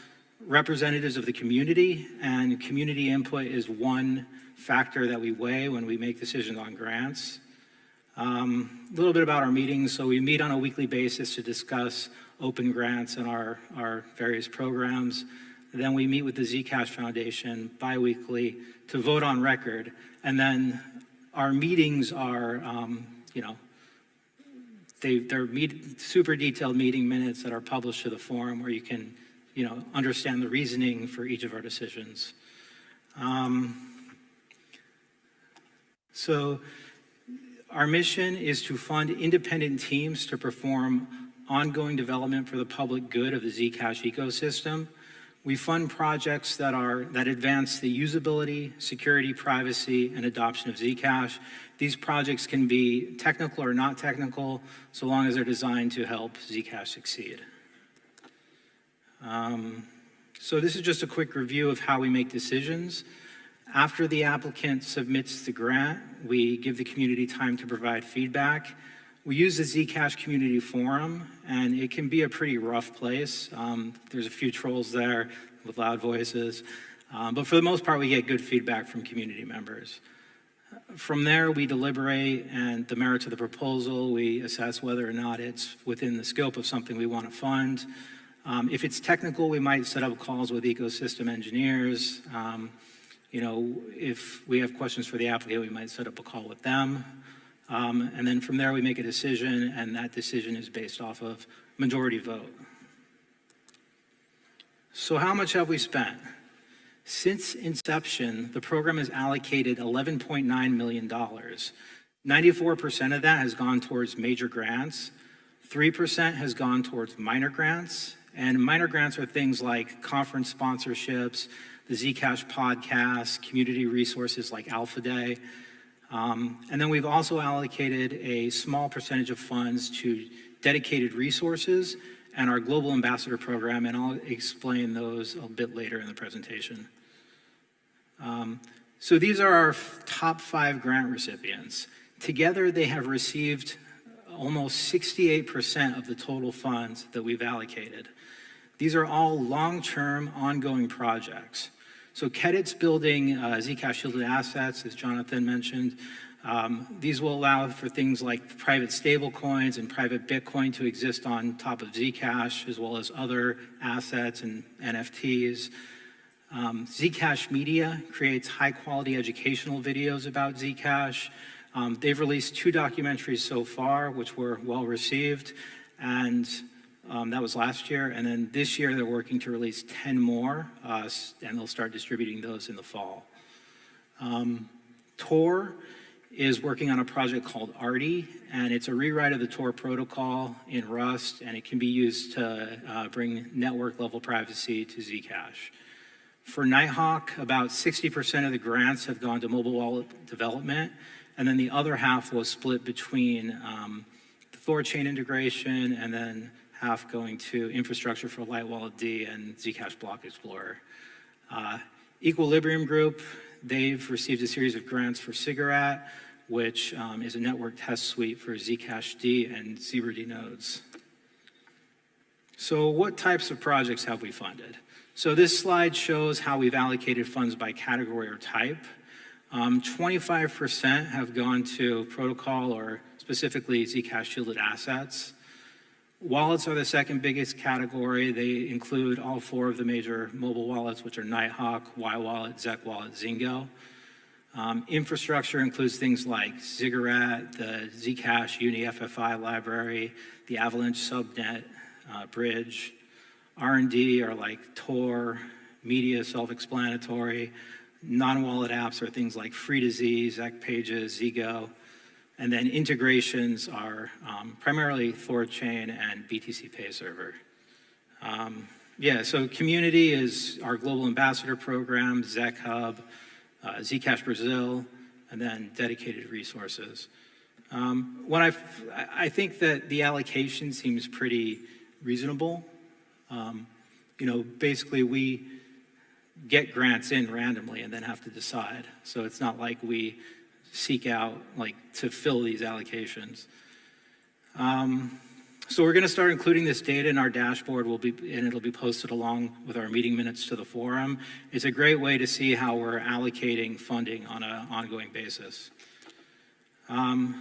representatives of the community, and community input is one factor that we weigh when we make decisions on grants. A little bit about our meetings. So we meet on a weekly basis to discuss open grants and our various programs. Then we meet with the Zcash Foundation bi-weekly to vote on record. And then our meetings are, they're super detailed meeting minutes that are published to the forum where you can, understand the reasoning for each of our decisions. So our mission is to fund independent teams to perform ongoing development for the public good of the Zcash ecosystem. We fund projects that advance the usability, security, privacy, and adoption of Zcash. These projects can be technical or not technical, so long as they're designed to help Zcash succeed. So this is just a quick review of how we make decisions. After the applicant submits the grant, we give the community time to provide feedback. We use the Zcash community forum, and it can be a pretty rough place. There's a few trolls there with loud voices, but for the most part, we get good feedback from community members. From there, we deliberate and the merits of the proposal. We assess whether or not it's within the scope of something we want to fund. If it's technical, we might set up calls with ecosystem engineers. If we have questions for the applicant, we might set up a call with them. And then from there, we make a decision, and that decision is based off of majority vote. So how much have we spent? Since inception, the program has allocated $11.9 million. 94% of that has gone towards major grants. 3% has gone towards minor grants. And minor grants are things like conference sponsorships, the Zcash podcast, community resources like Alpha Day. And then we've also allocated a small percentage of funds to dedicated resources and our Global Ambassador Program, and I'll explain those a bit later in the presentation. So these are our top 5 grant recipients. Together, they have received almost 68% of the total funds that we've allocated. These are all long-term, ongoing projects. So Kedit's building Zcash shielded assets, as Jonathan mentioned. These will allow for things like private stablecoins and private Bitcoin to exist on top of Zcash, as well as other assets and NFTs. Zcash Media creates high-quality educational videos about Zcash. They've released 2 documentaries so far, which were well-received, and that was last year. And then this year, they're working to release 10 more, and they'll start distributing those in the fall. Tor is working on a project called Arty, and it's a rewrite of the Tor protocol in Rust, and it can be used to bring network-level privacy to Zcash. For Nighthawk, about 60% of the grants have gone to mobile wallet development, and then the other half was split between the Thor chain integration and then half going to infrastructure for Light Wallet D and Zcash Block Explorer. Equilibrium Group, they've received a series of grants for Cigarette, which is a network test suite for Zcash D and ZebraD nodes. So what types of projects have we funded? So this slide shows how we've allocated funds by category or type. 25% have gone to protocol or specifically Zcash shielded assets. Wallets are the second biggest category. They include all 4 of the major mobile wallets, which are Nighthawk, YWallet, Zec-Wallet, Zingo. Infrastructure includes things like Cigarette, the Zcash UniFFI library, the Avalanche subnet bridge. R&D are like Tor, media self-explanatory. Non-wallet apps are things like Free2Z, Zec Pages, Zgo. And then integrations are primarily ThorChain and BTC Pay Server. So community is our Global Ambassador Program, Zec Hub, Zcash Brazil, and then dedicated resources. I think that the allocation seems pretty reasonable. Basically we get grants in randomly and then have to decide. So it's not like we seek out, like, to fill these allocations. So we're going to start including this data in our dashboard, and it'll be posted along with our meeting minutes to the forum. It's a great way to see how we're allocating funding on an ongoing basis.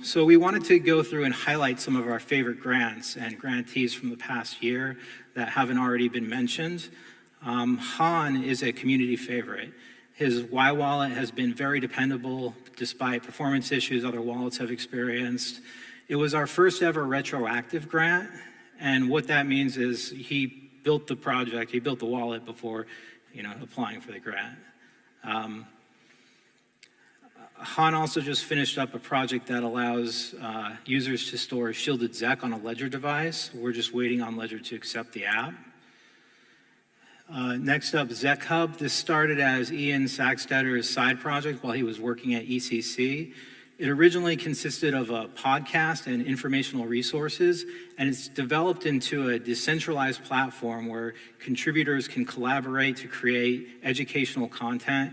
So we wanted to go through and highlight some of our favorite grants and grantees from the past year that haven't already been mentioned. Han is a community favorite. His Y wallet has been very dependable despite performance issues other wallets have experienced. It was our first ever retroactive grant, and what that means is he built the project, he built the wallet before, applying for the grant. Han also just finished up a project that allows users to store shielded Zec on a Ledger device. We're just waiting on Ledger to accept the app. Next up, Zec Hub. This started as Ian Sagstetter's side project while he was working at ECC. It originally consisted of a podcast and informational resources, and it's developed into a decentralized platform where contributors can collaborate to create educational content.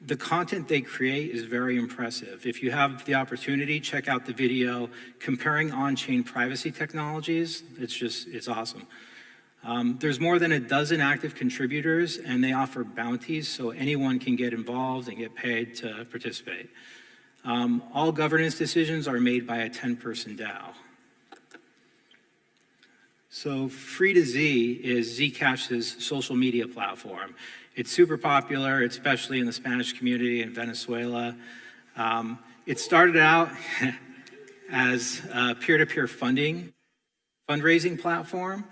The content they create is very impressive. If you have the opportunity, check out the video comparing on-chain privacy technologies. It's awesome. There's more than a dozen active contributors, and they offer bounties so anyone can get involved and get paid to participate. All governance decisions are made by a 10-person DAO. So Free to Z is Zcash's social media platform. It's super popular, especially in the Spanish community in Venezuela. It started out as a peer-to-peer fundraising platform.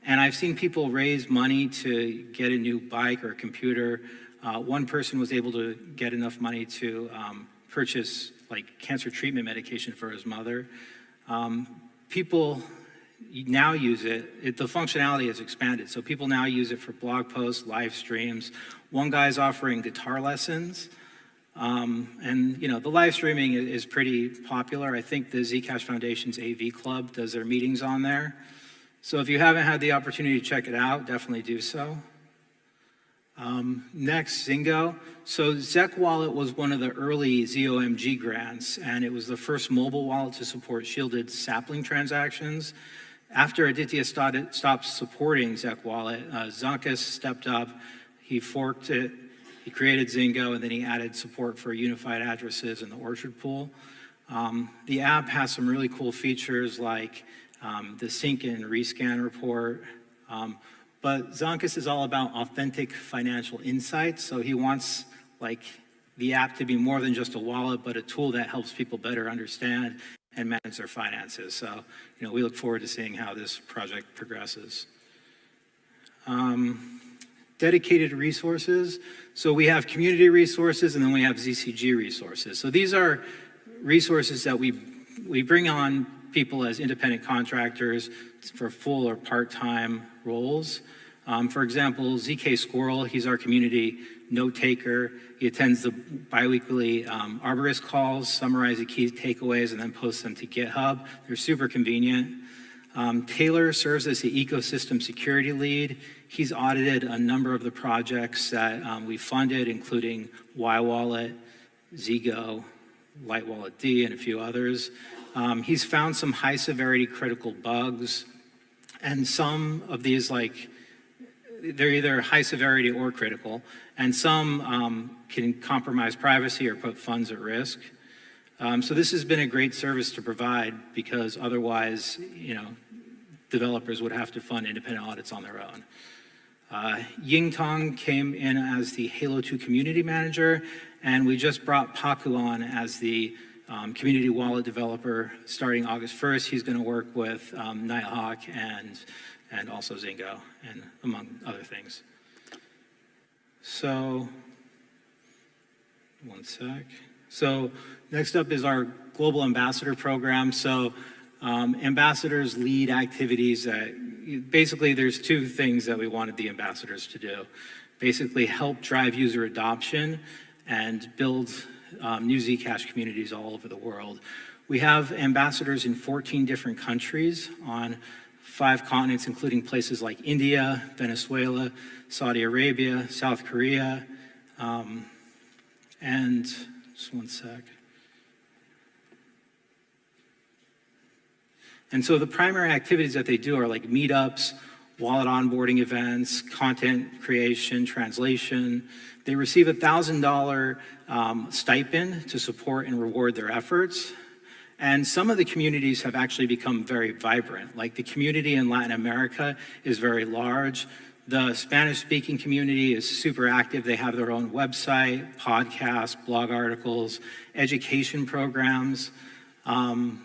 And I've seen people raise money to get a new bike or a computer. One person was able to get enough money to purchase cancer treatment medication for his mother. People now use it. The functionality has expanded. So people now use it for blog posts, live streams. One guy's offering guitar lessons. And the live streaming is pretty popular. I think the Zcash Foundation's AV Club does their meetings on there. So if you haven't had the opportunity to check it out, definitely do so. Next, Zingo. So Zec Wallet was one of the early ZOMG grants, and it was the first mobile wallet to support shielded sapling transactions. After Aditya stopped supporting Zec Wallet, Zonkus stepped up, he forked it, he created Zingo, and then he added support for unified addresses in the Orchard pool. The app has some really cool features like the sync and rescan report. But Zonkus is all about authentic financial insights. So he wants the app to be more than just a wallet, but a tool that helps people better understand and manage their finances. So, we look forward to seeing how this project progresses. Dedicated resources. So we have community resources, and then we have ZCG resources. So these are resources that we bring on people as independent contractors for full or part-time roles. For example, ZK Squirrel, he's our community note taker. He attends the biweekly arborist calls, summarize the key takeaways, and then posts them to GitHub. They're super convenient. Taylor serves as the ecosystem security lead. He's audited a number of the projects that we funded, including Y Wallet, Zgo, Light Wallet D, and a few others. He's found some high severity critical bugs, and some of these, they're either high severity or critical, and some can compromise privacy or put funds at risk. So this has been a great service to provide because otherwise, developers would have to fund independent audits on their own. Ying Tong came in as the Halo 2 community manager, and we just brought Paku on as the community wallet developer starting August 1st. He's going to work with Nighthawk and also Zingo, and among other things. So, one sec. So next up is our Global Ambassador Program. So ambassadors lead activities that, basically there's two things that we wanted the ambassadors to do. Basically help drive user adoption and build new Zcash communities all over the world. We have ambassadors in 14 different countries on 5 continents, including places like India, Venezuela, Saudi Arabia, South Korea, and Just one sec. And so the primary activities that they do are like meetups, wallet onboarding events, content creation, translation. They receive a $1,000 stipend to support and reward their efforts. And some of the communities have actually become very vibrant. Like the community in Latin America is very large. The Spanish-speaking community is super active. They have their own website, podcasts, blog articles, education programs. And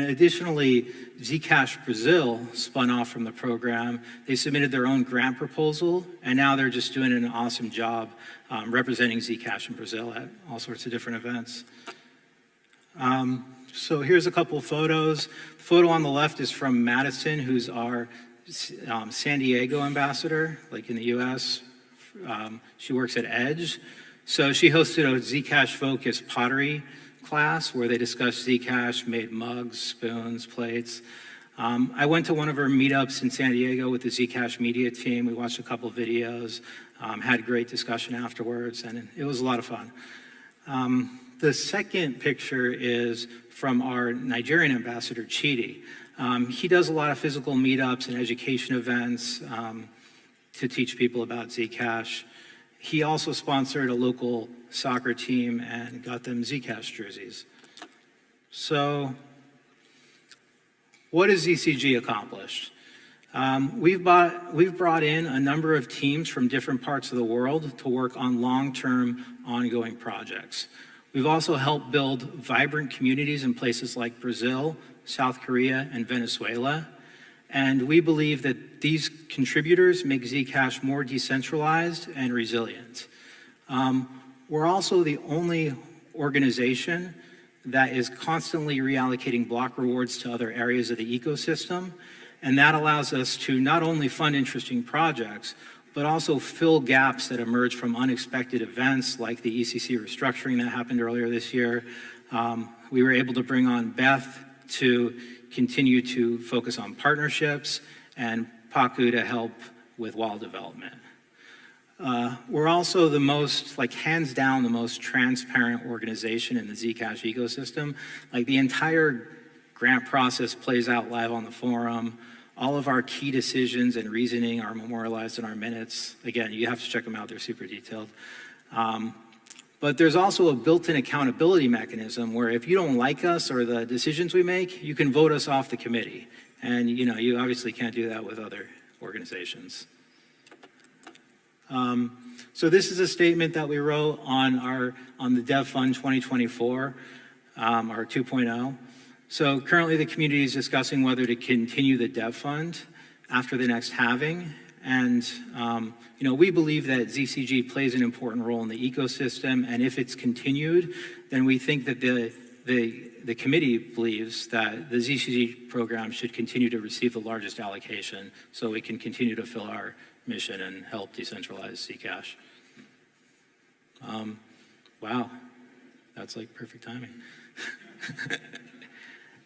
additionally, Zcash Brazil spun off from the program. They submitted their own grant proposal, and now they're just doing an awesome job representing Zcash in Brazil at all sorts of different events. So here's a couple of photos. The photo on the left is from Madison, who's our San Diego ambassador, like in the US. She works at Edge. So she hosted a Zcash-focused pottery class where they discussed Zcash, made mugs, spoons, plates. I went to one of her meetups in San Diego with the Zcash media team. We watched a couple of videos, had a great discussion afterwards, and it was a lot of fun. The second picture is from our Nigerian ambassador, Chidi. He does a lot of physical meetups and education events to teach people about Zcash. He also sponsored a local soccer team and got them Zcash jerseys. So, what has ZCG accomplished? We've brought in a number of teams from different parts of the world to work on long-term, ongoing projects. We've also helped build vibrant communities in places like Brazil, South Korea, and Venezuela. And we believe that these contributors make Zcash more decentralized and resilient. We're also the only organization that is constantly reallocating block rewards to other areas of the ecosystem. And that allows us to not only fund interesting projects, but also fill gaps that emerge from unexpected events like the ECC restructuring that happened earlier this year. We were able to bring on Beth to continue to focus on partnerships and Paku to help with wall development. We're also the most, like hands down, the most transparent organization in the Zcash ecosystem. Like the entire grant process plays out live on the forum. All of our key decisions and reasoning are memorialized in our minutes. Again, you have to check them out, they're super detailed. But there's also a built-in accountability mechanism where if you don't like us or the decisions we make, you can vote us off the committee. And you obviously can't do that with other organizations. So this is a statement that we wrote on the Dev Fund 2024, our 2.0. So currently the community is discussing whether to continue the Dev Fund after the next halving. And we believe that ZCG plays an important role in the ecosystem. And if it's continued, then we think that the committee believes that the ZCG program should continue to receive the largest allocation so we can continue to fill our mission and help decentralize Zcash. Wow, that's like perfect timing.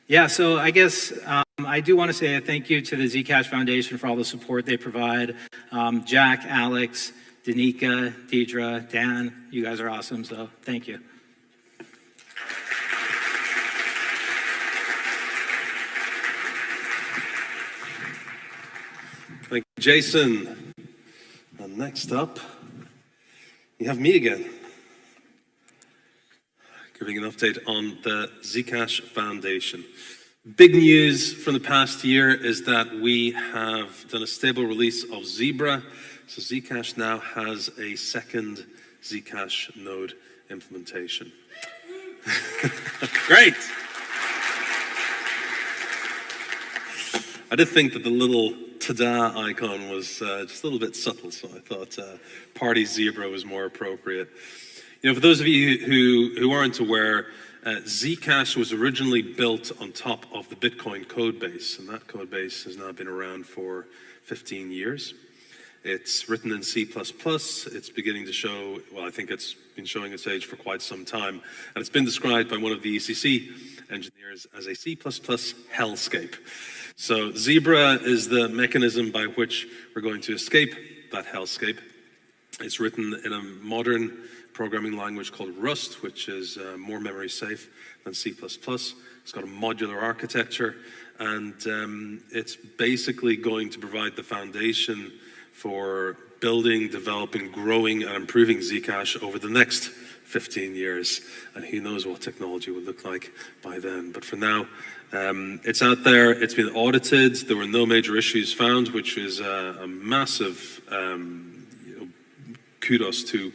Yeah, so I guess I do want to say a thank you to the Zcash Foundation for all the support they provide. Jack, Alex, Danica, Deidre, Dan, you guys are awesome, so thank you. Thank you, Jason. And next up, you have me again, giving an update on the Zcash Foundation. Big news from the past year is that we have done a stable release of Zebra. So Zcash now has a second Zcash node implementation. Great. I did think that the little ta-da icon was just a little bit subtle, so I thought Party Zebra was more appropriate. For those of you who aren't aware, Zcash was originally built on top of the Bitcoin code base, and that code base has now been around for 15 years. It's written in C++. It's beginning to show, well, I think it's been showing its age for quite some time, and it's been described by one of the ECC engineers as a C++ hellscape. So Zebra is the mechanism by which we're going to escape that hellscape. It's written in a modern programming language called Rust, which is more memory safe than C++. It's got a modular architecture, and it's basically going to provide the foundation for building, developing, growing, and improving Zcash over the next 15 years. And who knows what technology will look like by then. But for now, it's out there. It's been audited. There were no major issues found, which is a massive kudos to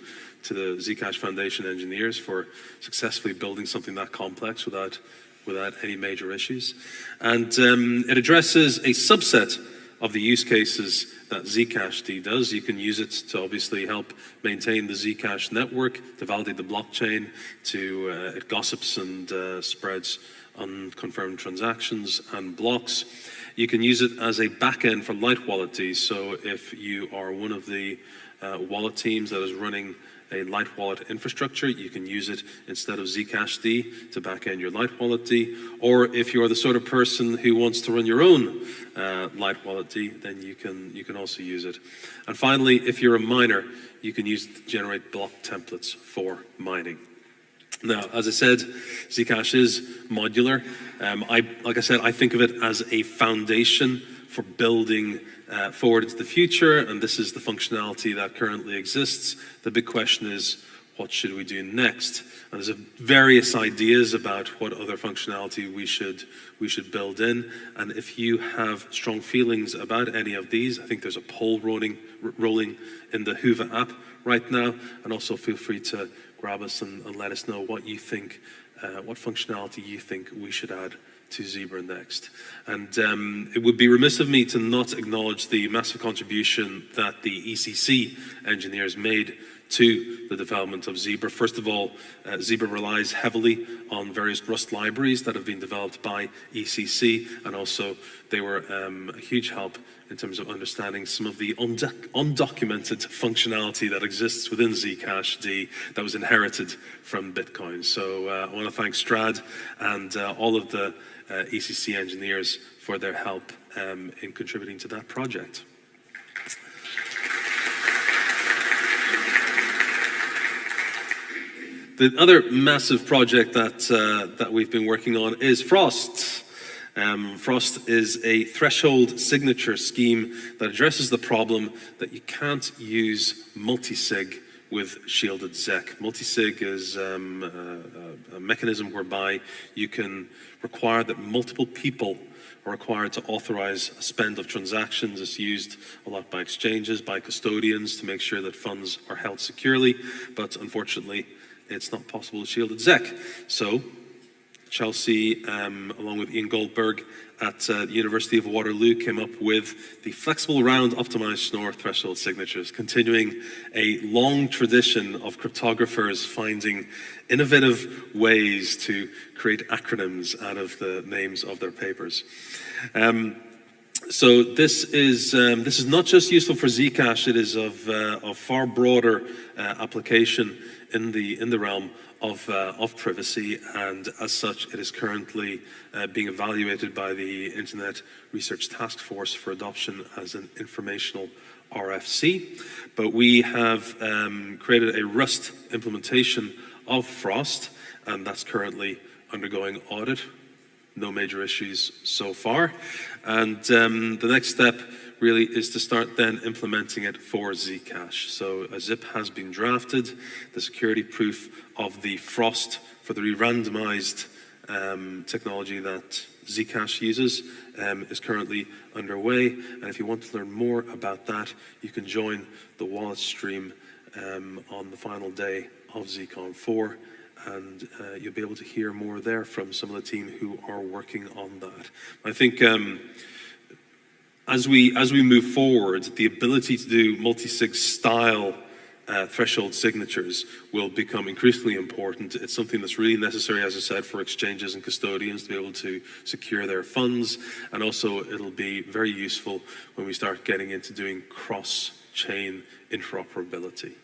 the Zcash Foundation engineers for successfully building something that complex without any major issues. And it addresses a subset of the use cases that Zcash does. You can use it to obviously help maintain the Zcash network, to validate the blockchain, it gossips and spreads unconfirmed transactions and blocks. You can use it as a backend for light wallet. So if you are one of the wallet teams that is running a light wallet infrastructure, you can use it instead of Zcash to backend your light wallet. Or if you're the sort of person who wants to run your own light wallet, then you can also use it. And finally, if you're a miner, you can use it to generate block templates for mining. Now, as I said, Zcash is modular. Like I said, I think of it as a foundation for building forward into the future, and this is the functionality that currently exists. The big question is, what should we do next? And there's various ideas about what other functionality we should build in. And if you have strong feelings about any of these, I think there's a poll rolling in the Hoover app right now. And also feel free to grab us and let us know what you think, what functionality you think we should add to Zebra next. And it would be remiss of me to not acknowledge the massive contribution that the ECC engineers made to the development of Zebra. First of all, Zebra relies heavily on various Rust libraries that have been developed by ECC, and also they were a huge help in terms of understanding some of the undocumented functionality that exists within Zcash that was inherited from Bitcoin. So I want to thank Strad and all of the ECC engineers for their help in contributing to that project. The other massive project that we've been working on is Frost. Frost is a threshold signature scheme that addresses the problem that you can't use multisig with shielded ZEC. Multisig is a mechanism whereby you can require that multiple people are required to authorize a spend of transactions. It's used a lot by exchanges, by custodians to make sure that funds are held securely, but unfortunately, it's not possible with shielded ZEC. So Chelsea, along with Ian Goldberg at the University of Waterloo, came up with the flexible round optimized Schnorr threshold signatures, continuing a long tradition of cryptographers finding innovative ways to create acronyms out of the names of their papers. So this is not just useful for Zcash; it is of far broader application in the realm of privacy, and as such, it is currently being evaluated by the Internet Research Task Force for adoption as an informational RFC. But we have created a Rust implementation of Frost, and that's currently undergoing audit. No major issues so far. And the next step really is to start then implementing it for Zcash. So a zip has been drafted. The security proof of the Frost for the re-randomized technology that Zcash uses is currently underway. And if you want to learn more about that, you can join the wallet stream on the final day of Zcon4. And you'll be able to hear more there from some of the team who are working on that. I think as we move forward, the ability to do multi-sig style threshold signatures will become increasingly important. It's something that's really necessary, as I said, for exchanges and custodians to be able to secure their funds. And also it'll be very useful when we start getting into doing cross-chain interoperability.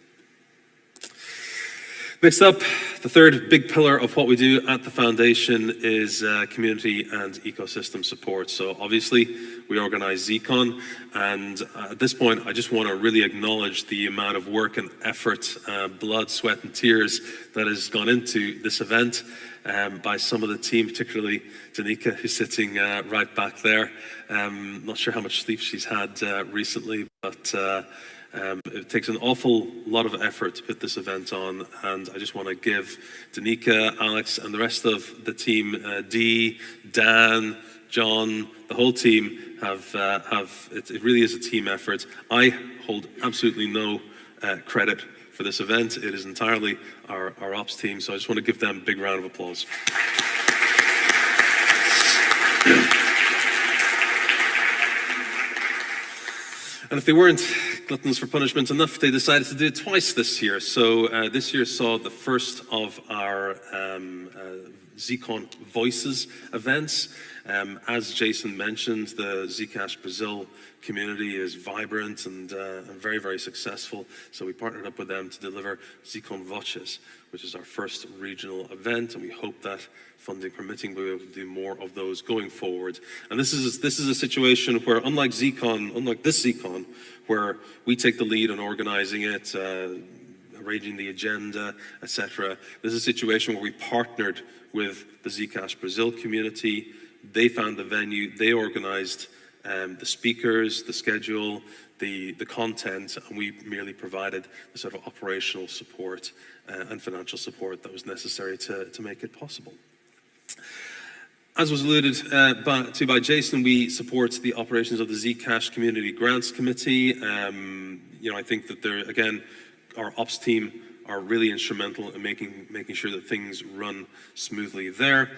Next up, the third big pillar of what we do at the foundation is community and ecosystem support. So obviously we organize Zcon, and at this point I just want to really acknowledge the amount of work and effort, blood, sweat and tears that has gone into this event by some of the team, particularly Danica, who's sitting right back there. Not sure how much sleep she's had recently, but it takes an awful lot of effort to put this event on, and I just want to give Danica, Alex, and the rest of the team, Dee, Dan, John, the whole team it really is a team effort. I hold absolutely no credit for this event. It is entirely our ops team, so I just want to give them a big round of applause. And if they weren't gluttons for punishment enough, they decided to do it twice this year. So this year saw the first of our Zcon Voices events. As Jason mentioned, the Zcash Brazil community is vibrant and very, very successful. So we partnered up with them to deliver Zcon Voces, which is our first regional event, and we hope that funding permitting, we'll be able to do more of those going forward. And this is a situation where, unlike this Zcon, where we take the lead on organizing it, arranging the agenda, etc. This is a situation where we partnered with the Zcash Brazil community. They found the venue, they organized the speakers, the schedule, the content, and we merely provided the sort of operational support and financial support that was necessary to make it possible. As was alluded to by Jason, we support the operations of the Zcash Community Grants Committee. I think that there, again, our ops team are really instrumental in making sure that things run smoothly there.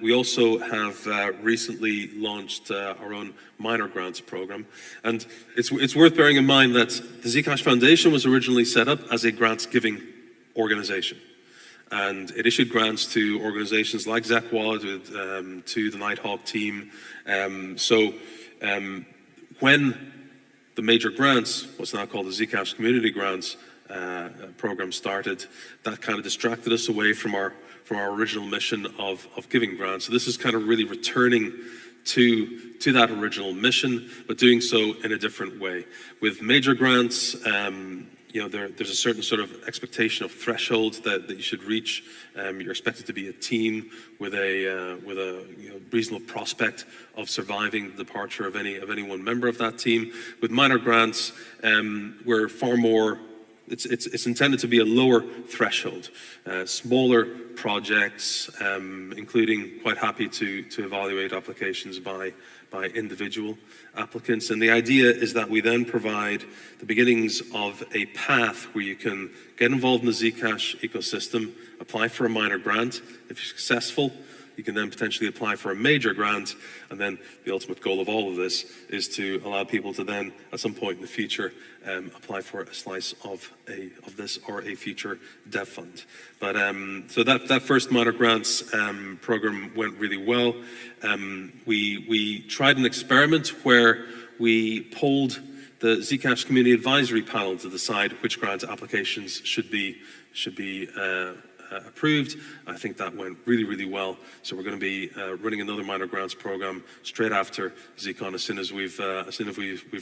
We also have recently launched our own minor grants program, and it's worth bearing in mind that the Zcash Foundation was originally set up as a grants giving organization, and it issued grants to organizations like Zcon4, to the Nighthawk team. When the major grants, what's now called the Zcash Community Grants program started, that kind of distracted us away from our original mission of giving grants. So this is kind of really returning to that original mission, but doing so in a different way. With major grants, there's a certain sort of expectation of threshold that you should reach. You're expected to be a team with a reasonable prospect of surviving the departure of any one member of that team. With minor grants, we're far more. It's intended to be a lower threshold, smaller projects, including quite happy to evaluate applications by individual applicants. And the idea is that we then provide the beginnings of a path where you can get involved in the Zcash ecosystem, apply for a minor grant. If you're successful, you can then potentially apply for a major grant, and then the ultimate goal of all of this is to allow people to then, at some point in the future, apply for a slice of this or a future dev fund. But so that first minor grants program went really well. We tried an experiment where we polled the Zcash Community Advisory Panel to decide which grant applications should be approved. I think that went really, really well. So we're going to be running another minor grants program straight after Zcon as soon as we've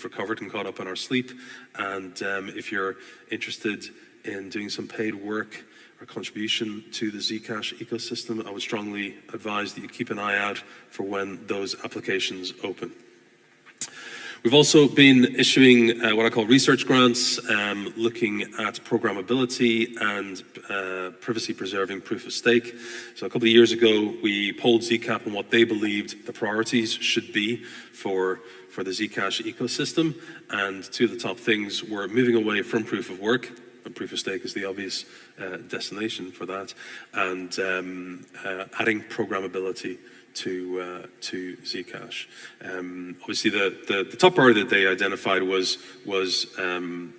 recovered and caught up on our sleep. And if you're interested in doing some paid work or contribution to the Zcash ecosystem, I would strongly advise that you keep an eye out for when those applications open. We've also been issuing what I call research grants, looking at programmability and privacy-preserving proof of stake. So a couple of years ago, we polled Zcap on what they believed the priorities should be for the Zcash ecosystem, and two of the top things were moving away from proof of work, and proof of stake is the obvious destination for that, and adding programmability to Zcash. Obviously, the top priority that they identified was adding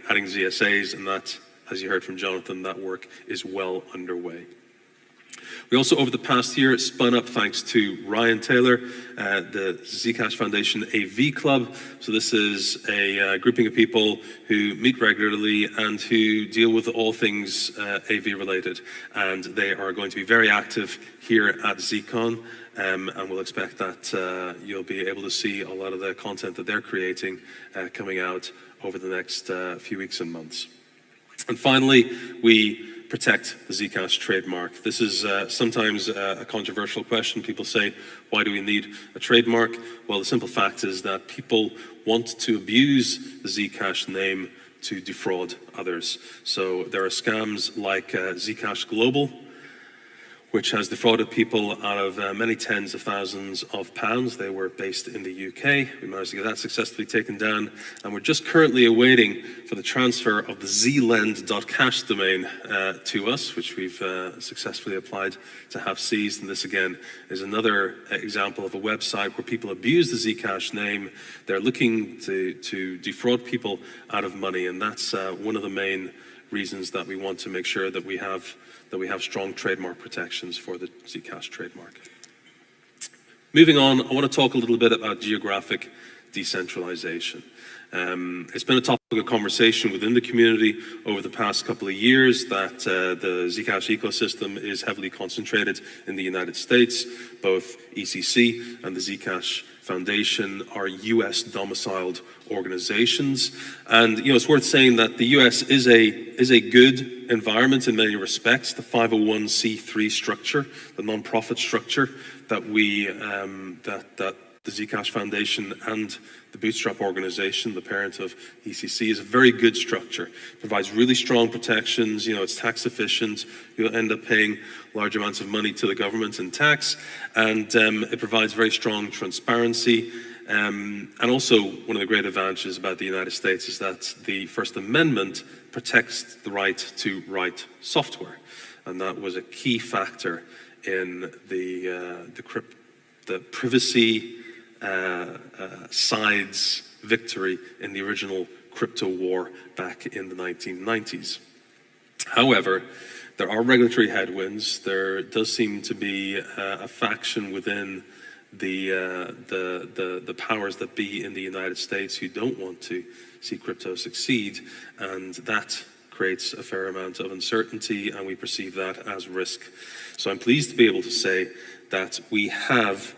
ZSAs, and that, as you heard from Jonathan, that work is well underway. We also, over the past year, spun up, thanks to Ryan Taylor, the Zcash Foundation AV Club. So this is a grouping of people who meet regularly and who deal with all things AV related. And they are going to be very active here at Zcon. And we'll expect that you'll be able to see a lot of the content that they're creating coming out over the next few weeks and months. And finally, we protect the Zcash trademark. This is sometimes a controversial question. People say, why do we need a trademark? Well, the simple fact is that people want to abuse the Zcash name to defraud others. So there are scams like Zcash Global, which has defrauded people out of many tens of thousands of pounds. They were based in the UK. We managed to get that successfully taken down. And we're just currently awaiting for the transfer of the zlend.cash domain to us, which we've successfully applied to have seized. And this, again, is another example of a website where people abuse the Zcash name. They're looking to defraud people out of money. And that's one of the main reasons that we want to make sure that we have strong trademark protections for the Zcash trademark. Moving on, I want to talk a little bit about geographic decentralization. It's been a topic of conversation within the community over the past couple of years that the Zcash ecosystem is heavily concentrated in the United States. Both ECC and the Zcash Foundation are US domiciled organizations. And it's worth saying that the US is a good environment in many respects. The 501c3 structure, the nonprofit structure that that the Zcash Foundation and the Bootstrap organization, the parent of ECC, is a very good structure. It provides really strong protections. It's tax efficient. You'll end up paying large amounts of money to the government in tax, and it provides very strong transparency. And also, one of the great advantages about the United States is that the First Amendment protects the right to write software, and that was a key factor in the privacy side's victory in the original crypto war back in the 1990s. However, there are regulatory headwinds. There does seem to be a faction within the powers that be in the United States who don't want to see crypto succeed, and that creates a fair amount of uncertainty, and we perceive that as risk. So I'm pleased to be able to say that we have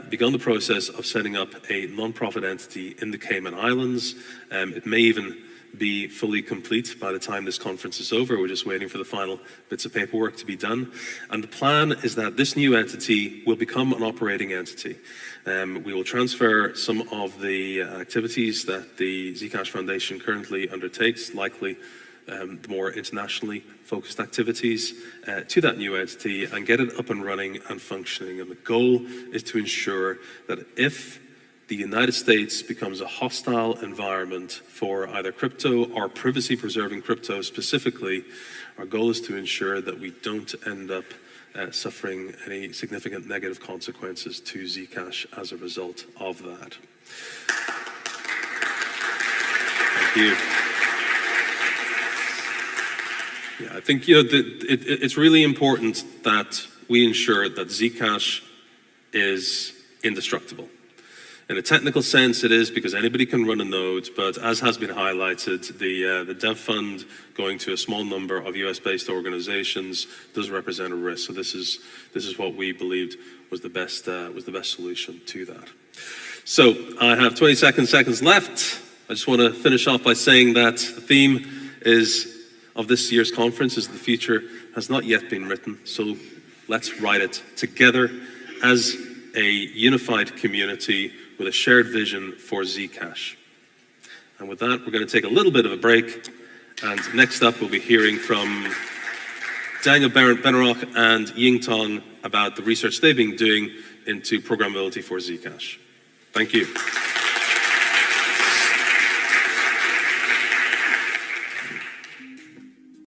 begun the process of setting up a non-profit entity in the Cayman Islands. It may even be fully complete by the time this conference is over. We're just waiting for the final bits of paperwork to be done. And the plan is that this new entity will become an operating entity. We will transfer some of the activities that the Zcash Foundation currently undertakes, likely the more internationally focused activities, to that new entity and get it up and running and functioning. And the goal is to ensure that if the United States becomes a hostile environment for either crypto or privacy-preserving crypto specifically, our goal is to ensure that we don't end up suffering any significant negative consequences to Zcash as a result of that. Thank you. Yeah, I think it's really important that we ensure that Zcash is indestructible. In a technical sense, it is, because anybody can run a node, but as has been highlighted, the dev fund going to a small number of US-based organizations does represent a risk. So this is what we believed was the best solution to that. So I have 20 seconds left. I just want to finish off by saying that the theme of this year's conference is the future has not yet been written. So let's write it together as a unified community with a shared vision for Zcash. And with that, we're going to take a little bit of a break. And next up, we'll be hearing from Daniel Benerock and Ying Tong about the research they've been doing into programmability for Zcash. Thank you.